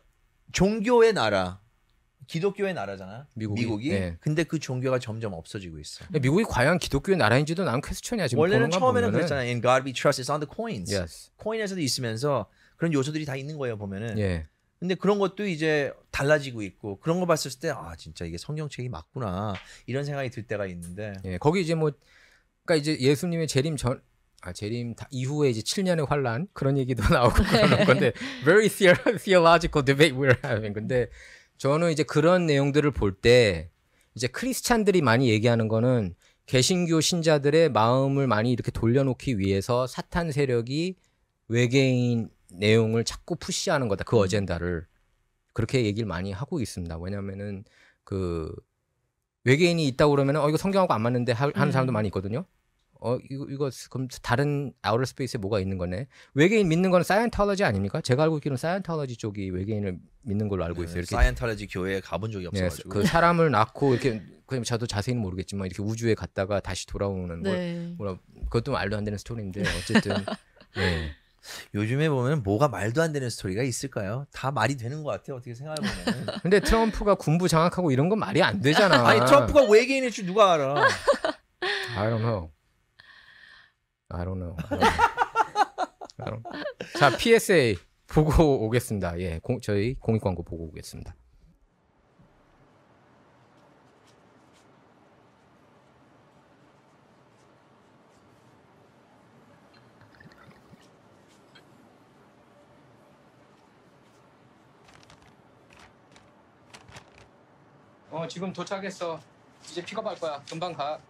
종교의 나라, 기독교의 나라잖아. 미국이? 네. 근데 그 종교가 점점 없어지고 있어. 미국이 과연 기독교의 나라인지도 나는 퀘스천이야. 지금 원래는 보는 거 처음에는 보면은. 그랬잖아. In God we trust. It's on the coins. Yes. 코인에서도 있으면서 그런 요소들이 다 있는 거예요 보면은. 예. 근데 그런 것도 이제 달라지고 있고 그런 거 봤을 때 아 진짜 이게 성경책이 맞구나 이런 생각이 들 때가 있는데 예, 거기 이제 뭐 그러니까 이제 예수님의 재림 이후에 이제 7년의 환란 그런 얘기도 나오고 그러는 건데 very theological debate we're having. 근데 저는 이제 그런 내용들을 볼 때 이제 크리스찬들이 많이 얘기하는 거는 개신교 신자들의 마음을 많이 이렇게 돌려놓기 위해서 사탄 세력이 외계인 내용을 자꾸 푸시하는 거다. 그 어젠다를 그렇게 얘기를 많이 하고 있습니다. 왜냐면은 그 외계인이 있다고 그러면은 이거 성경하고 안 맞는데 하는 사람도 많이 있거든요. 이거 그럼 다른 아우터 스페이스에 뭐가 있는 거네. 외계인 믿는 건 사이언톨러지 아닙니까? 제가 알고 있기로는 사이언톨러지 쪽이 외계인을 믿는 걸로 알고 있어요. 이렇게 사이언톨러지 교회에 가본 적이 없어가지고 그 사람을 낳고 이렇게 그냥 저도 자세히는 모르겠지만 이렇게 우주에 갔다가 다시 돌아오는 네. 걸 그것도 말도 안 되는 스토리인데 어쨌든 네. 요즘에 보면 뭐가 말도 안 되는 스토리가 있을까요? 다 말이 되는 것 같아요. 어떻게 생각해보면. 근데 트럼프가 군부 장악하고 이런 건 말이 안 되잖아. 아니 트럼프가 외계인일 줄 누가 알아? I don't know. 자, PSA 보고 오겠습니다. 예, 저희 공익 광고 보고 오겠습니다. 지금 도착했어. 이제 픽업할 거야. 금방 가.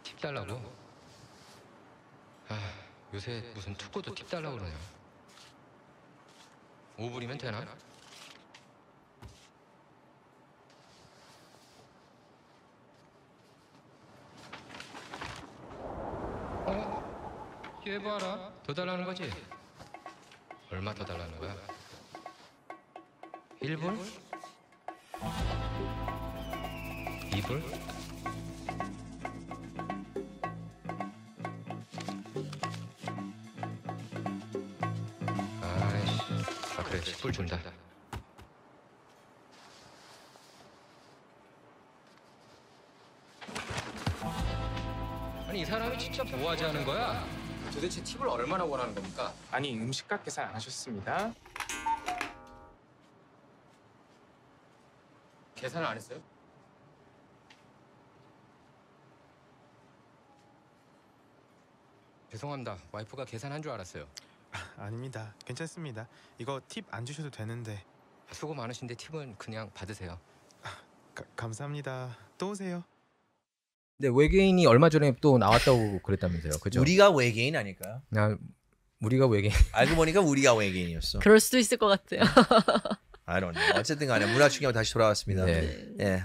팁 달라고? 요새 무슨 투고도 팁 달라고 그러냐. 5불이면 되나? 얘 봐라. 더 달라는 거지? 얼마 더 달라는 거야? 1불? 2불? 그래 10불 준다. 아니 이 사람이 진짜 뭐하지 하는 거야? 도대체 팁을 얼마나 원하는 겁니까? 아니 음식값 계산 안 하셨습니다. 계산을 안 했어요? 죄송합니다. 와이프가 계산한 줄 알았어요. 아닙니다. 괜찮습니다. 이거 팁 안 주셔도 되는데. 수고 많으신데 팁은 그냥 받으세요. 감사합니다. 또 오세요. 근데 외계인이 얼마 전에 또 나왔다고 그랬다면서요. 그죠? 우리가 외계인 아닐까요? 우리가 외계인. 알고 보니까 우리가 외계인이었어. 그럴 수도 있을 것 같아요. I don't know. 어쨌든 간에 문화 충격 다시 돌아왔습니다. 네. 예,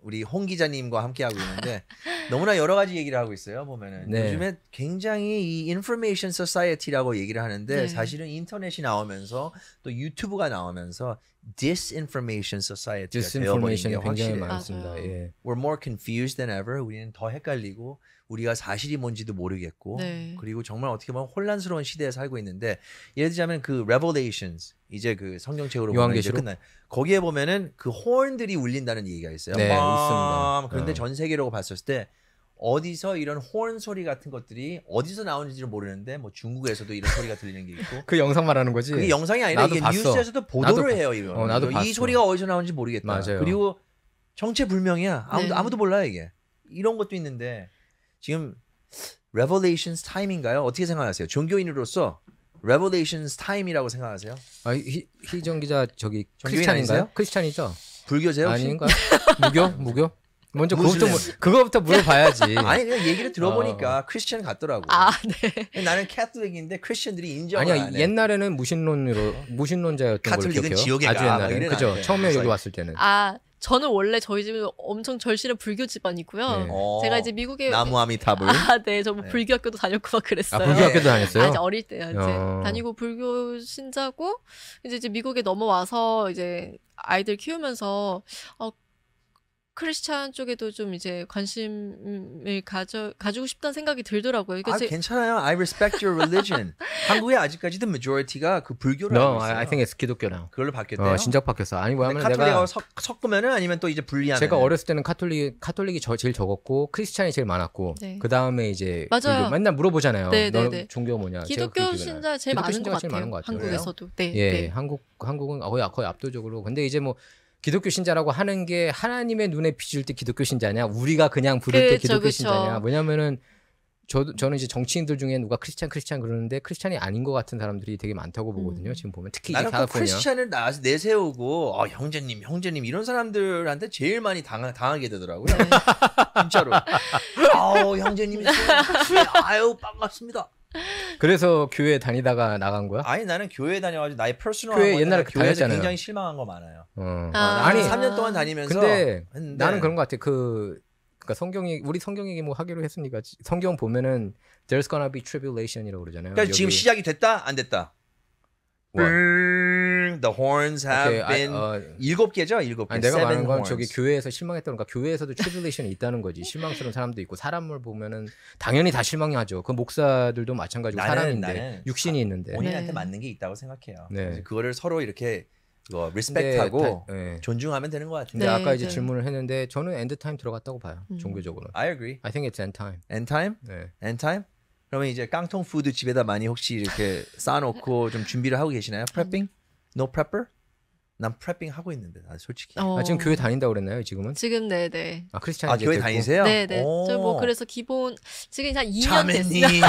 우리 홍 기자님과 함께하고 있는데 너무나 여러 가지 얘기를 하고 있어요. 보면은 네. 요즘에 굉장히 이 인포메이션 소사이어티라고 얘기를 하는데 네. 사실은 인터넷이 나오면서 또 유튜브가 나오면서 disinformation society가 되어버린 게 디스인포메이션이 굉장히 확실해요. 많습니다. 맞아요. 예. We're more confused than ever. 우리는 더 헷갈리고 우리가 사실이 뭔지도 모르겠고 네. 그리고 정말 어떻게 보면 혼란스러운 시대에 살고 있는데 예를 들자면 그 Revelations 이제 그 성경책으로 보면 이제 요한계시록? 끝나 거기에 보면은 그 호언들이 울린다는 얘기가 있어요. 네, 빰! 있습니다. 그런데 네. 전 세계로 봤을 때 어디서 이런 호언 소리 같은 것들이 어디서 나오는지를 모르는데 뭐 중국에서도 이런 소리가 들리는 게 있고 그 영상 말하는 거지? 그게 영상이 아니라 나도 이게 봤어. 뉴스에서도 보도를 나도 해요. 이거 나도 봤어. 이 소리가 어디서 나오는지 모르겠다. 맞아요. 그리고 정체불명이야. 네. 아무도 몰라요 이게. 이런 것도 있는데 지금 Revelations time인가요? 어떻게 생각하세요? 종교인으로서 Revelations time이라고 생각하세요? 희정 기자 저기 종교인 크리스찬인가요? 아니세요? 크리스찬이죠? 불교세요 혹시? 아닌가? 무교? 먼저 무슬림. 그거부터 물어봐야지. 아니 그냥 얘기를 들어보니까 크리스천 같더라고. 아, 네. 나는 캐톨릭인데 크리스천들이 인정을 아니야 안 해. 옛날에는 무신론자였던 걸로 카톨릭은 기억해요. 지옥에 아주 가. 막 옛날에 이래는 그죠? 안 돼. 처음에 그래서 여기 왔을 때는. 아, 저는 원래 저희 집은 엄청 절실한 불교 집안이고요. 네. 제가 이제 미국에 나무아미타불. 네, 저 뭐 네. 불교 학교도 다녔고 막 그랬어요. 불교 학교도 다녔어요? 이제 어릴 때요. 이제 어. 다니고 불교 신자고 이제 미국에 넘어와서 이제 아이들 키우면서 크리스찬 쪽에도 좀 이제 관심을 가지고 싶다는 생각이 들더라고요. 아, 괜찮아요. I respect your religion. 한국에 아직까지도 majority가 그 불교를 No, 하고 있어요. I think it's 기독교 now. 그걸로 바뀌었대요. 진짜 바뀌었어. 아니 뭐냐면 카톨릭하고 내가 섞으면은 아니면 또 이제 분리하는. 제가 어렸을 때는 카톨릭이 제일 적었고 크리스찬이 제일 많았고 네. 그 다음에 이제 맞아요. 불교. 맨날 물어보잖아요. 네, 네, 너는 네. 종교 뭐냐? 기독교 신자 제일 많은 것 같아요. 많은 것 같아요. 한국에서도. 네, 예, 네. 한국은 거의 압도적으로. 근데 이제 뭐 기독교 신자라고 하는 게 하나님의 눈에 비칠 때 기독교 신자냐, 우리가 그냥 부를 때 기독교 신자냐. 뭐냐면은 저는 이제 정치인들 중에 누가 크리스찬 그러는데 크리스찬이 아닌 것 같은 사람들이 되게 많다고 보거든요. 지금 보면 특히 이제 나는 꼭 캘리포니아. 크리스찬을 내세우고 형제님 이런 사람들한테 제일 많이 당하게 되더라고요. 네. 진짜로. 형제님이 아유 반갑습니다. 그래서 교회 다니다가 나간 거야? 아니 나는 교회 다녀가지고 나의 퍼스널 교회 옛날에 교회에서 다녔잖아요. 굉장히 실망한 거 많아요. 아니 3년 동안 다니면서 근데 했는데 나는 그런 것 같아. 그러니까 우리 성경 얘기 뭐 하기로 했으니까 성경 보면은 there's gonna be tribulation이라고 그러잖아요. 그러니까 지금 시작이 됐다 안 됐다. What? The horns have Okay, been 7개죠? 7개. 아니, 내가 말하는 건 horns. 저기 교회에서 실망했다는 거. 교회에서도 트리블레이션이 있다는 거지. 실망스러운 사람도 있고 사람을 보면은 당연히 다 실망하죠. 그 목사들도 마찬가지고 사람인데 육신이 있는데. 본인한테 네. 맞는 게 있다고 생각해요. 네. 그래서 그거를 서로 이렇게 리스펙트하고 네. 존중하면 되는 것 근데 같은데. 네, 아까 이제 네. 질문을 했는데 저는 엔드 타임 들어갔다고 봐요. 종교적으로. I agree. I think it's end time. End time? 네. End time? 그러면 이제 깡통 푸드 집에다 많이 혹시 이렇게 쌓아놓고 좀 준비를 하고 계시나요? Prepping? No prepper? 난 prepping 하고 있는데 나 솔직히. 지금 교회 다닌다고 그랬나요? 지금은? 지금 네네. 크리스찬 이제 교회 됐고. 다니세요? 네네. 오. 저 뭐 그래서 기본 지금 한 2년 자매님. 됐어요.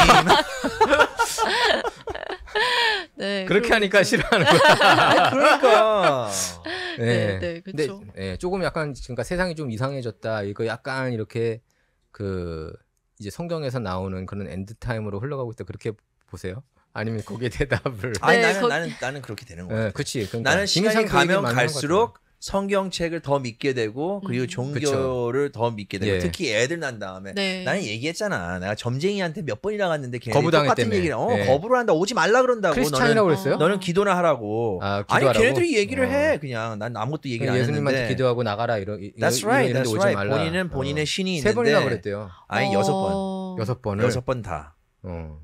네. 그렇게 그리고 하니까 지금- 싫어하는 거야. 그러니까. 네, 근데 그렇죠. 조금 약간 그러니까 세상이 좀 이상해졌다. 이거 약간 이렇게 이제 성경에서 나오는 그런 엔드 타임으로 흘러가고 있다. 그렇게 보세요? 아니면 거기에 대답을? 아니 네, 나는 그렇게 되는 거야. 네, 그렇지. 그러니까 나는 시간이 김인상 그 얘기 가면 맞는 것 갈수록 성경책을 더 믿게 되고 그리고 종교를 더 믿게 되고 예. 특히 애들 난 다음에 네. 나는 얘기했잖아. 내가 점쟁이한테 몇 번이나 갔는데 걔네들이 거부당했다며. 똑같은 얘기를 예. 거부를 한다. 오지 말라 그런다고. 크리스찬이라고 그랬어요? 너는 기도나 하라고. 아, 아니 기도하라고? 걔네들이 얘기를 해. 그냥 난 아무것도 얘기를 안 예수님한테 했는데. 기도하고 나가라 That's right. 이런데 That's 오지 right. 말라. 본인은 본인의 신이 세 있는데. 번이나 그랬대요. 아니 6번. 6번을. 6번 다.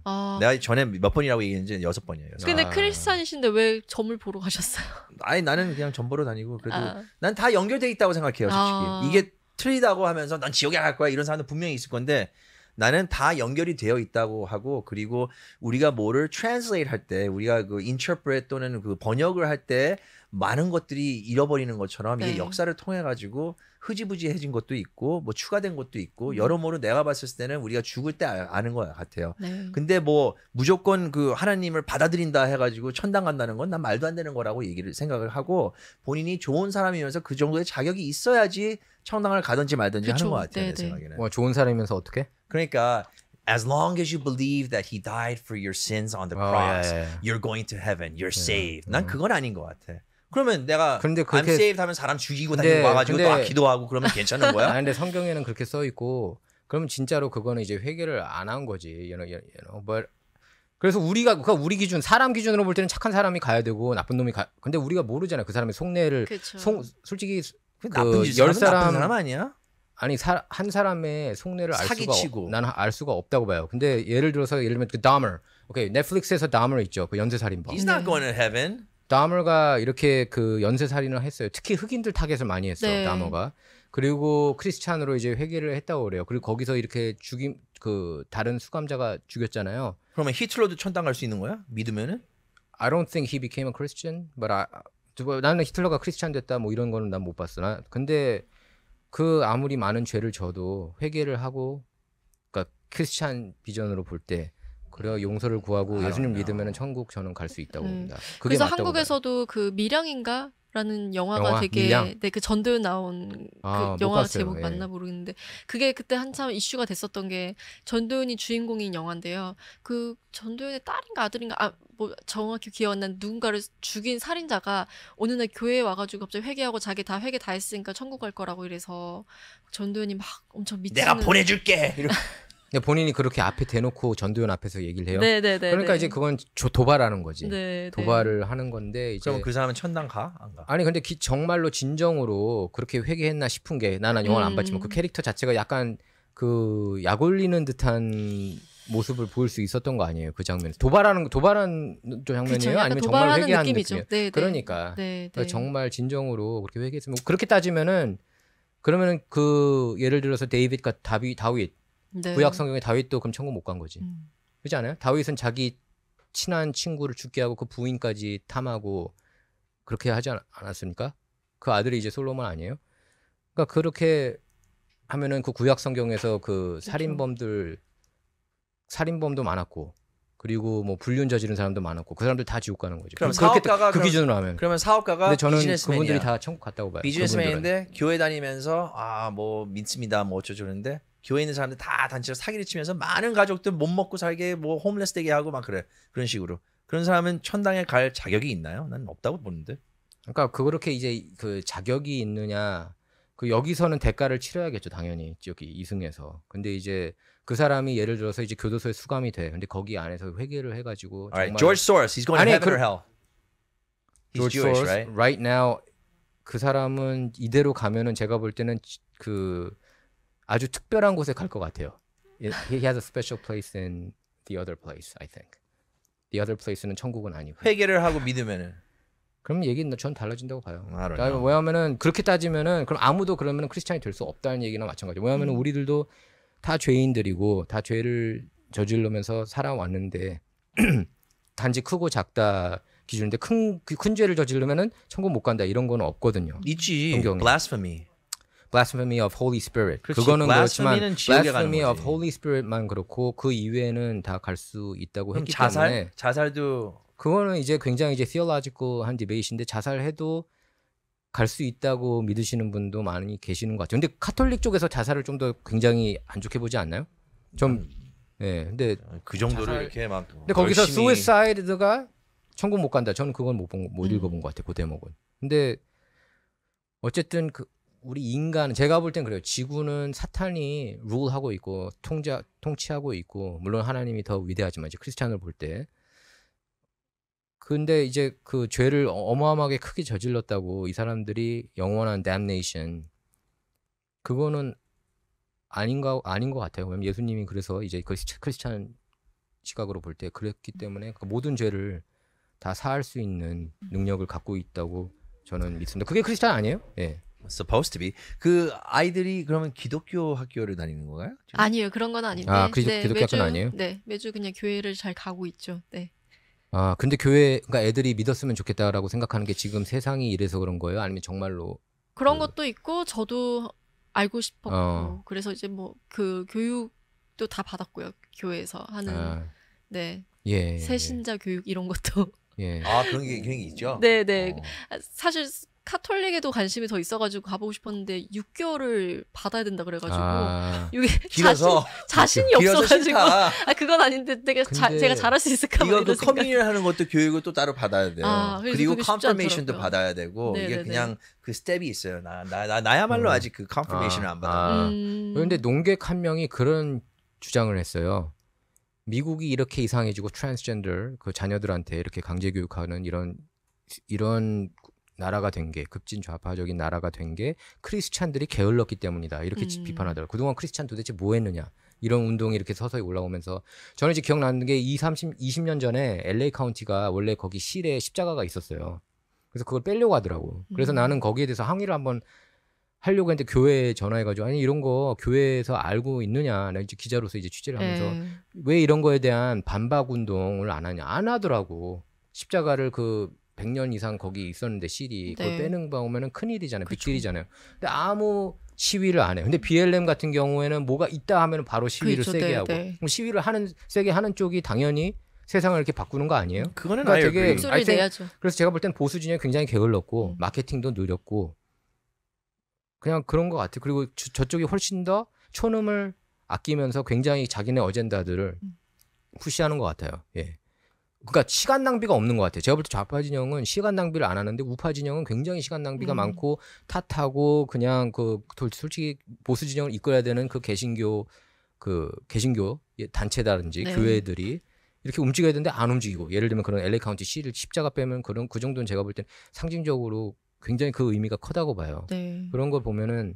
아, 내가 전에 몇 번이라고 얘기했는지 6번이에요. 근데 아. 크리스찬이신데 왜 점을 보러 가셨어요? 아니 나는 그냥 점 보러 다니고 그래도 아. 난 다 연결돼 있다고 생각해요. 솔직히 아. 이게 틀리다고 하면서 난 지옥에 갈 거야 이런 사람도 분명히 있을 건데 나는 다 연결이 되어 있다고 하고 그리고 우리가 뭐를 translate 할 때 우리가 그 interpret 또는 그 번역을 할 때 많은 것들이 잃어버리는 것처럼 이게 네. 역사를 통해 가지고 흐지부지해진 것도 있고 뭐 추가된 것도 있고 여러모로 내가 봤을 때는 우리가 죽을 때 아는 것 같아요. 네. 근데 뭐 무조건 그 하나님을 받아들인다 해가지고 천당 간다는 건 난 말도 안 되는 거라고 생각을 하고 본인이 좋은 사람이면서 그 정도의 자격이 있어야지 천당을 가든지 말든지 그쵸. 하는 것 같아요. 내 네네. 생각에는. 뭐 좋은 사람이면서 어떻게? 그러니까 as long as you believe that he died for your sins on the cross, you're going to heaven, you're saved. 난 그건 아닌 것 같아. 그러면 내가 근데 I'm 그렇게- saved 하면 사람 죽이고 근데- 다니고 와가지고 근데- 또 기도하고 그러면 괜찮은 거야? 근데 성경에는 그렇게 써 있고 그러면 진짜로 그거는 이제 회개를 안 한 거지. But 그래서 그러니까 우리 기준 사람 기준으로 볼 때는 착한 사람이 가야 되고 나쁜 놈이 근데 우리가 모르잖아요. 그 사람의 속내를 그쵸. 솔직히 나쁜 짓 열 사람은 나쁜 사람 아니야? 아니 한 사람의 속내를 사기치고. 나는 알 수가 없다고 봐요. 근데 예를 들면 그 다머, 오케이 넷플릭스에서 다머 있죠, 그 연쇄살인범. He's not going to heaven. 다머가 이렇게 그 연쇄살인을 했어요. 특히 흑인들 타겟을 많이 했어, 네. 다머가. 그리고 크리스찬으로 이제 회개를 했다고 그래요. 그리고 거기서 이렇게 그 다른 수감자가 죽였잖아요. 그러면 히틀러도 천당 갈 수 있는 거야? 믿으면은? I don't think he became a Christian, but 나는 히틀러가 크리스찬 됐다 뭐 이런 거는 난 못 봤어. 근데 그 아무리 많은 죄를 져도 회개를 하고, 그러니까 크리스찬 비전으로 볼 때 그래 용서를 구하고 예수님 믿으면 천국 저는 갈 수 있다고 봅니다. 그게 그래서 맞다고 한국에서도 그 밀양인가라는 영화가 영화? 되게 밀양? 네, 그 전도연 나온 그 못 영화 봤어요. 제목 예. 맞나 모르겠는데 그게 그때 한참 이슈가 됐었던 게 전도연이 주인공인 영화인데요. 그 전도연의 딸인가 아들인가 뭐 정확히 기억 안 나는 누군가를 죽인 살인자가 어느 날 교회에 와가지고 갑자기 회개하고 자기 다 회개 다 했으니까 천국 갈 거라고 이래서 전도연이 막 엄청 미치는 내가 보내줄게. 근데 본인이 그렇게 앞에 대놓고 전도연 앞에서 얘기를 해요. 네네네. 그러니까 이제 그건 도발하는 거지. 네, 도발을 하는 건데 이제 그러면 그 사람은 천당 가? 안 가? 아니 근데 정말로 진정으로 그렇게 회개했나 싶은 게 나는 영화를 안 봤지만 그 캐릭터 자체가 약간 그 약 올리는 듯한 모습을 보일 수 있었던 거 아니에요? 그 장면. 도발한 장면이에요? 그쵸, 약간 아니면 정말 도발하는 회개한 느낌이죠. 느낌이에요? 네, 네. 그러니까 네, 그러니까 네. 정말 진정으로 그렇게 회개했으면 그렇게 따지면은 그러면은 그 예를 들어서 데이빗과 다윗 네. 구약 성경의 다윗도 그럼 천국 못 간 거지. 음. 그렇지 않아요? 다윗은 자기 친한 친구를 죽게 하고 그 부인까지 탐하고 그렇게 하지 않았습니까? 그 아들이 이제 솔로몬 아니에요? 그러니까 그렇게 하면은 그 구약 성경에서 그 살인범도 많았고 그리고 뭐 불륜 저지른 사람도 많았고 그 사람들 다 지옥 가는 거죠. 그럼 그렇게 사업가가 그 기준으로 하면. 그러면 사업가가 근데 저는 비즈니스맨이야. 그분들이 다 천국 갔다고 봐요. 비즈니스맨인데 교회 다니면서 뭐 믿습니다 뭐 어쩌고 저러는데 교회 있는 사람들 다 단체로 사기를 치면서 많은 가족들 못 먹고 살게 뭐 홈레스 되게 하고 막 그래. 그런 식으로. 그런 사람은 천당에 갈 자격이 있나요? 난 없다고 보는데. 그러니까 그렇게 이제 그 자격이 있느냐 그 여기서는 대가를 치러야겠죠 당연히 여기 이승에서. 근데 이제 그 사람이 예를 들어서 이제 교도소에 수감이 돼. 근데 거기 안에서 회개를 해가지고 Alright, 정말 George Soros, he's going to 아니, heaven or hell? He's George Jewish, Soros, right? now 그 사람은 이대로 가면은 제가 볼 때는 그 아주 특별한 곳에 갈 것 같아요. He has a special place in the other place, I think. The other place는 천국은 아니고. 회개를 하고 믿으면은. 그럼 얘기는 전 달라진다고 봐요. I don't know. 왜냐하면은 그렇게 따지면은 그럼 아무도 그러면은 크리스찬이 될 수 없다는 얘기나 마찬가지예요. 왜냐하면은 우리들도 다 죄인들이고 다 죄를 저지르면서 살아왔는데 단지 크고 작다 기준인데 큰 죄를 저지르면은 천국 못 간다 이런 건 없거든요. 있지. 성경에. Blasphemy. Blasphemy of Holy Spirit. 그렇지. 그거는 그렇지만 Blasphemy는 지옥에 가는 Blasphemy of 거지. Holy Spirit만 그렇고 그 이외에는 다 갈 수 있다고 그럼 했기 때문에 자살도 그거는 이제 굉장히 이제 theological한 디베이트인데 자살해도 갈 수 있다고 믿으시는 분도 많이 계시는 것 같아요. 근데 카톨릭 쪽에서 자살을 좀 더 굉장히 안 좋게 보지 않나요? 좀 예. 근데 그 정도로 자살- 이렇게 막. 근데 거기서 열심히- suicide가 천국 못 간다. 저는 그건 못 읽어본 것 같아요. 그 대목은. 근데 어쨌든 그 우리 인간 제가 볼 땐 그래요. 지구는 사탄이 룰하고 있고 통치하고 있고 물론 하나님이 더 위대하지만 이제 크리스찬을 볼 때. 근데 이제 그 죄를 어마어마하게 크게 저질렀다고 이 사람들이 영원한 damnation 그거는 아닌 것 같아요. 왜냐면 예수님이 그래서 이제 그 크리스찬 시각으로 볼 때 그랬기 때문에 그 모든 죄를 다 사할 수 있는 능력을 갖고 있다고 저는 믿습니다. 그게 크리스찬 아니에요? 예. Supposed to be. 그 아이들이 그러면 기독교 학교를 다니는 건가요? 지금? 아니에요. 그런 건 아닌데. 아, 기독교 학교는 아니에요? 네, 매주 그냥 교회를 잘 가고 있죠. 네. 아, 근데 그러니까 애들이 믿었으면 좋겠다라고 생각하는 게 지금 세상이 이래서 그런 거예요? 아니면 정말로 그런 것도 있고 저도 알고 싶었고 어. 그래서 이제 뭐 그 교육도 다 받았고요. 교회에서 하는 네. 예. 새신자 교육 이런 것도. 예. 아 그런 게 있죠. 네, 네. 어. 사실 카톨릭에도 관심이 더 있어가지고 가보고 싶었는데 6개월을 받아야 된다 그래가지고 이게 길어서 자신이 길어서 없어가지고 싫다. 아 그건 아닌데 근데 제가 잘할 수 있을까 이거 뭐 그 이런 생각. 커뮤니를 하는 것도 교육을 또 따로 받아야 돼요. 아, 그래서 그리고 그게 쉽지 confirmation도 않더라고요. 받아야 되고 이게 네네네. 그냥 그 스텝이 있어요. 나야말로 아직 그 confirmation을 안 받아. 그런데 농객 한 명이 그런 주장을 했어요. 미국이 이렇게 이상해지고 트랜스젠더 그 자녀들한테 이렇게 강제 교육하는 이런 나라가 된 게 급진 좌파적인 나라가 된 게 크리스찬들이 게을렀기 때문이다. 이렇게 비판하더라고요. 그동안 크리스찬 도대체 뭐 했느냐. 이런 운동이 이렇게 서서히 올라오면서 저는 이제 기억나는 게 20년 전에 LA 카운티가 원래 거기 실에 십자가가 있었어요. 그래서 그걸 빼려고 하더라고. 그래서 나는 거기에 대해서 항의를 한번 하려고 했는데 교회에 전화해가지고 아니 이런 거 교회에서 알고 있느냐. 나 이제 기자로서 이제 취재를 하면서 왜 이런 거에 대한 반박 운동을 안 하냐. 안 하더라고. 십자가를 그 100년 이상 거기 있었는데 실이 그걸 빼는 거 보면은 큰일이잖아요. 빅딜이잖아요. 근데 아무 시위를 안 해요. 근데 BLM 같은 경우에는 뭐가 있다 하면 바로 시위를 그렇죠. 세게 네, 하고 네. 그럼 시위를 세게 하는 쪽이 당연히 세상을 이렇게 바꾸는 거 아니에요? 그거는 그러니까 I 되게 agree. 목소리를 내야죠. 그래서 제가 볼 땐 보수 진영이 굉장히 게을렀고 마케팅도 느렸고 그냥 그런 것 같아요. 그리고 저쪽이 훨씬 더 촌음을 아끼면서 굉장히 자기네 어젠다들을 푸시하는 것 같아요. 예. 그러니까 시간 낭비가 없는 것 같아요. 제가 볼 때 좌파 진영은 시간 낭비를 안 하는데 우파 진영은 굉장히 시간 낭비가 많고 탓하고 그냥 솔직히 보수 진영을 이끌어야 되는 그 개신교 그 개신교 단체다든지 네. 교회들이 이렇게 움직여야 되는데 안 움직이고 예를 들면 그런 LA 카운티 시를 십자가 빼면 그런 그 정도는 제가 볼 땐 상징적으로 굉장히 그 의미가 크다고 봐요. 네. 그런 걸 보면은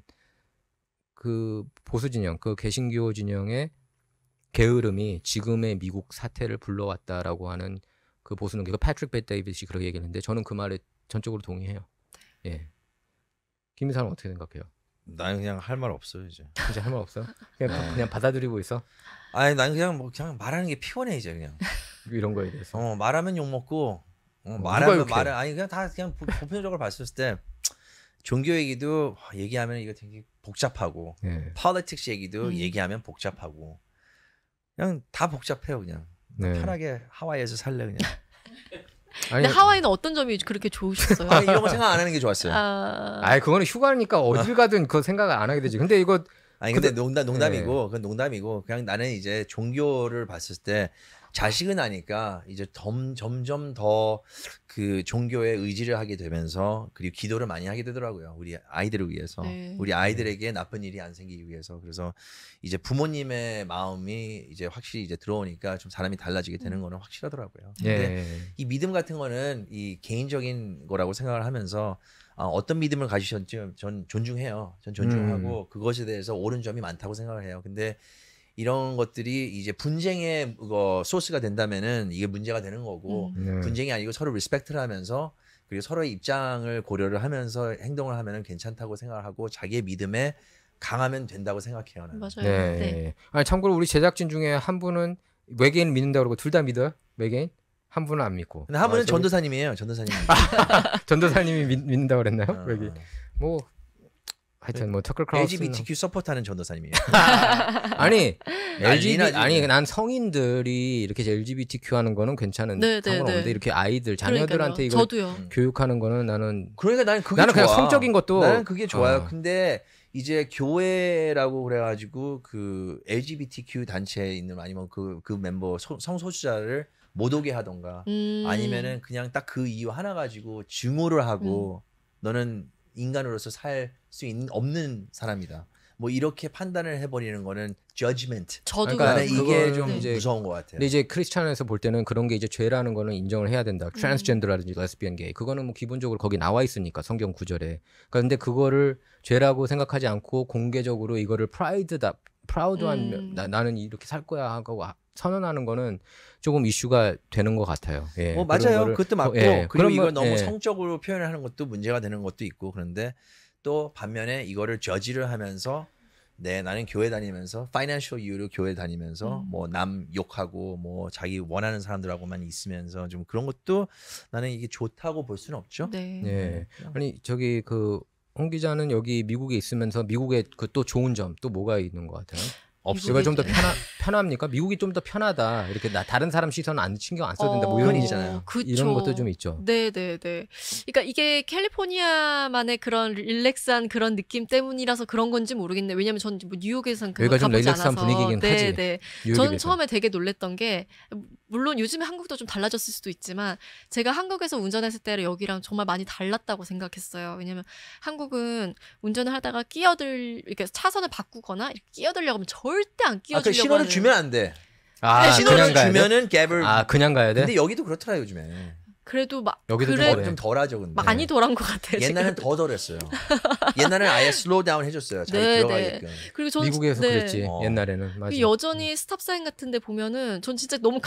그 보수 진영, 그 개신교 진영의 게으름이 지금의 미국 사태를 불러왔다라고 하는 그 보수는 그 패트릭 벳 데이빗이 그렇게 얘기했는데 저는 그 말에 전적으로 동의해요. 예. 김 이사는 어떻게 생각해요? 나는 그냥 할 말 없어요 이제. 진짜 할 말 없어요? 그냥 받아들이고 있어? 아니 난 그냥 뭐 그냥 말하는 게 피곤해 이제 그냥. 이런 거에 대해서. 말하면 욕 먹고 누가 말하면 욕해? 말은 아니 그냥 다 그냥 보편적으로 봤을 때 종교 얘기도 얘기하면 이거 되게 복잡하고 예. politics 얘기도 얘기하면 복잡하고 그냥 다 복잡해요 그냥. 네. 편하게 하와이에서 살래 그냥. 근데 하와이는 어떤 점이 그렇게 좋으셨어요? 아니, 이런 거 생각 안 하는 게 좋았어요. 아이 그거는 휴가니까 어딜 가든 그거 생각을 안 하게 되지. 근데 이거 아니 근데 농담이고 그건 농담이고 그냥 나는 이제 종교를 봤을 때 자식은 아니까 이제 점점 더 그 종교에 의지를 하게 되면서 그리고 기도를 많이 하게 되더라고요. 우리 아이들을 위해서. 네. 우리 아이들에게 나쁜 일이 안 생기기 위해서. 그래서 이제 부모님의 마음이 이제 확실히 이제 들어오니까 좀 사람이 달라지게 되는 거는 확실하더라고요. 근데 예. 이 믿음 같은 거는 이 개인적인 거라고 생각을 하면서 어떤 믿음을 가지셨는지 전 존중해요. 전 존중하고 그것에 대해서 옳은 점이 많다고 생각을 해요. 근데 이런 것들이 이제 분쟁의 소스가 된다면은 이게 문제가 되는 거고 분쟁이 아니고 서로 리스펙트를 하면서 그리고 서로의 입장을 고려를 하면서 행동을 하면은 괜찮다고 생각을 하고 자기의 믿음에 강하면 된다고 생각해요. 나는. 맞아요. 네. 네. 아니 참고로 우리 제작진 중에 한 분은 외계인 믿는다 그러고 둘 다 믿어요? 외계인? 한 분은 안 믿고. 근데 한 분은 저기 전도사님이에요. 전도사님. 전도사님이 믿는다 그랬나요? 외계인. 뭐 하여튼 뭐 터클 크라우스 LGBTQ 서포트하는 전도사님이에요. 아니 난리 나지. 아니 난 성인들이 이렇게 LGBTQ 하는 거는 괜찮은 네, 네, 상관없는데 네. 이렇게 아이들 자녀들한테 그러니까요. 이걸 저도요. 교육하는 거는 나는 그러니까 나는 그게 나는 좋아. 그냥 성적인 것도 나는 그게 좋아요. 어. 근데 이제 교회라고 그래가지고 그 LGBTQ 단체에 있는 아니면 그 멤버 성소수자를 못 오게 하던가 아니면은 그냥 딱 그 이유 하나 가지고 증오를 하고 너는 인간으로서 살 수 없는 사람이다. 뭐 이렇게 판단을 해버리는 거는 judgment. 저도 그러니까 나는 이게 그거는 좀 이제 무서운 것 같아요. 근데 이제 크리스찬에서 볼 때는 그런 게 이제 죄라는 거는 인정을 해야 된다. 트랜스젠더라든지 레스비언 게이 그거는 뭐 기본적으로 거기 나와 있으니까 성경 구절에. 그런데 그거를 죄라고 생각하지 않고 공개적으로 이거를 프라우드한 나는 이렇게 살 거야 하고 선언하는 거는 조금 이슈가 되는 것 같아요. 예. 뭐 그런 맞아요. 거를 그것도 맞고 예. 그리고 이걸 그러면, 너무 예. 성적으로 표현을 하는 것도 문제가 되는 것도 있고 그런데 또 반면에 이거를 저지를 하면서 나는 교회 다니면서 파이낸셜 이유로 교회 다니면서 뭐 남 욕하고 뭐 자기 원하는 사람들하고만 있으면서 좀 그런 것도 나는 이게 좋다고 볼 수는 없죠. 네. 예. 아니 저기 그 홍 기자는 여기 미국에 있으면서 미국의 그 또 좋은 점 또 뭐가 있는 것 같아요? 이거 좀 더 편합니까? 미국이 좀 더 편하다. 이렇게 다른 사람 시선 안 신경 안 써도 된다. 뭐 이런 있잖아요. 이런 것도 좀 있죠. 네네네. 그러니까 이게 캘리포니아만의 그런 릴렉스한 그런 느낌 때문이라서 그런 건지 모르겠네. 왜냐면 저는 뭐 뉴욕에선 그걸 여기가 좀 가보지 릴렉스한 않아서. 분위기긴 하지. 네네. 뉴욕에 저는 비해서. 처음에 되게 놀랬던 게 물론 요즘에 한국도 좀 달라졌을 수도 있지만 제가 한국에서 운전했을 때랑 여기랑 정말 많이 달랐다고 생각했어요. 왜냐면 한국은 운전을 하다가 이렇게 차선을 바꾸거나 이렇게 끼어들려고 하면 절대 안 그 끼어주려고 신호를 하는. 주면 안 돼. 아, 신호를 그냥 가야 돼? 주면은 갭을. 그냥 가야 돼? 근데 여기도 그렇더라 요즘에. 그래도 막 여기도 좀 그래 그래. 좀 덜하죠 근데. 많이 덜한 것 같아요. 옛날엔 지금. 더 덜했어요. 옛날엔 아예 슬로우 다운 해줬어요. 잘 네, 들어가게끔. 그리고 저는 미국에서 네. 그랬지. 어. 옛날에는. 맞아. 여전히 스탑사인 같은데 보면은 전 진짜 너무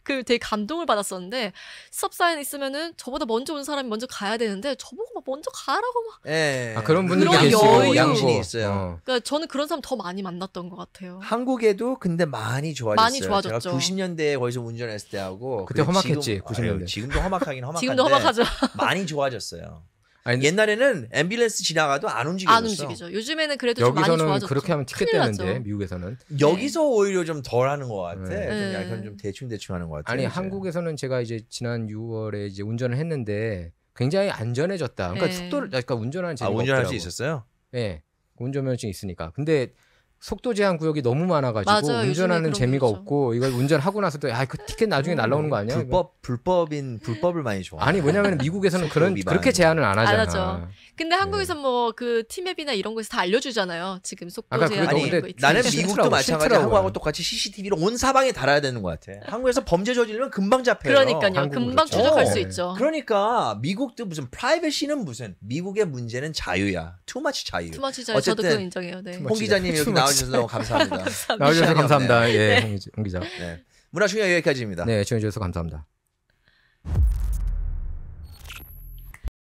되게 감동을 받았었는데 스탑사인 있으면은 저보다 먼저 온 사람이 먼저 가야 되는데 저보고 막 먼저 가라고 막. 예. 그런 분들이 그런 계시고 여유. 양심이 있어요. 그러니까 저는 그런 사람 더 많이 만났던 것 같아요. 한국에도 근데 많이 좋아졌어요. 많이 좋아졌죠. 제가 90년대에 거기서 운전했을 때하고 그때 그리고 험악했지, 90년대. 지금도 험악하긴 험악한데 지금도 험악하죠. 많이 좋아졌어요. 아니, 옛날에는 앰뷸런스 지나가도 안 움직였어. 안 움직이죠. 요즘에는 그래도 좀 많이 여기서는 좋아졌죠. 그렇게 하면 티켓 큰일 되는데 나죠. 미국에서는. 여기서 오히려 좀 덜 하는 것 같아. 네. 좀 네. 약간 좀 대충 하는 것 같아. 아니 한국에서는 제가 이제 지난 6월에 이제 운전을 했는데 굉장히 안전해졌다. 그러니까 네. 운전하는 재미가 운전할 없더라고. 수 있었어요? 예. 운전면허증 있으니까. 근데 속도 제한 구역이 너무 많아가지고 맞아요. 요즘에 운전하는 그런 게 재미가 있죠. 없고 이걸 운전하고 나서도 그 티켓 나중에 날라오는 거 아니야? 불법을 많이 좋아. 아니 왜냐면 미국에서는 속도 위반. 그렇게 제한을 안 하잖아. 안 하죠. 근데 한국에서 뭐 그 티맵이나 이런 거에서 다 알려주잖아요. 지금 속도 아까 제한 그래도 아니 근데 이거 있지. 나는 싫더라고, 미국도 마찬가지 싫더라고요. 한국하고 똑같이 CCTV를 온 사방에 달아야 되는 것 같아. 한국에서 범죄 저지르면 금방 잡혀요. 그러니까요. 한국은 금방 그렇죠. 추적할 어. 수 있죠. 그러니까 미국도 무슨 프라이버시는 무슨 미국의 문제는 자유야. 투마치 자유. 투머치 잘 저도 어쨌든 그거 인정해요. 네. 홍 기자님 이렇게 나와주셔서 너무 감사합니다. 나와주셔서 시간이 감사합니다. 없네요. 예, 홍 기자. 네. 문화충격 여기까지입니다. 네, 지원해 주셔서 감사합니다.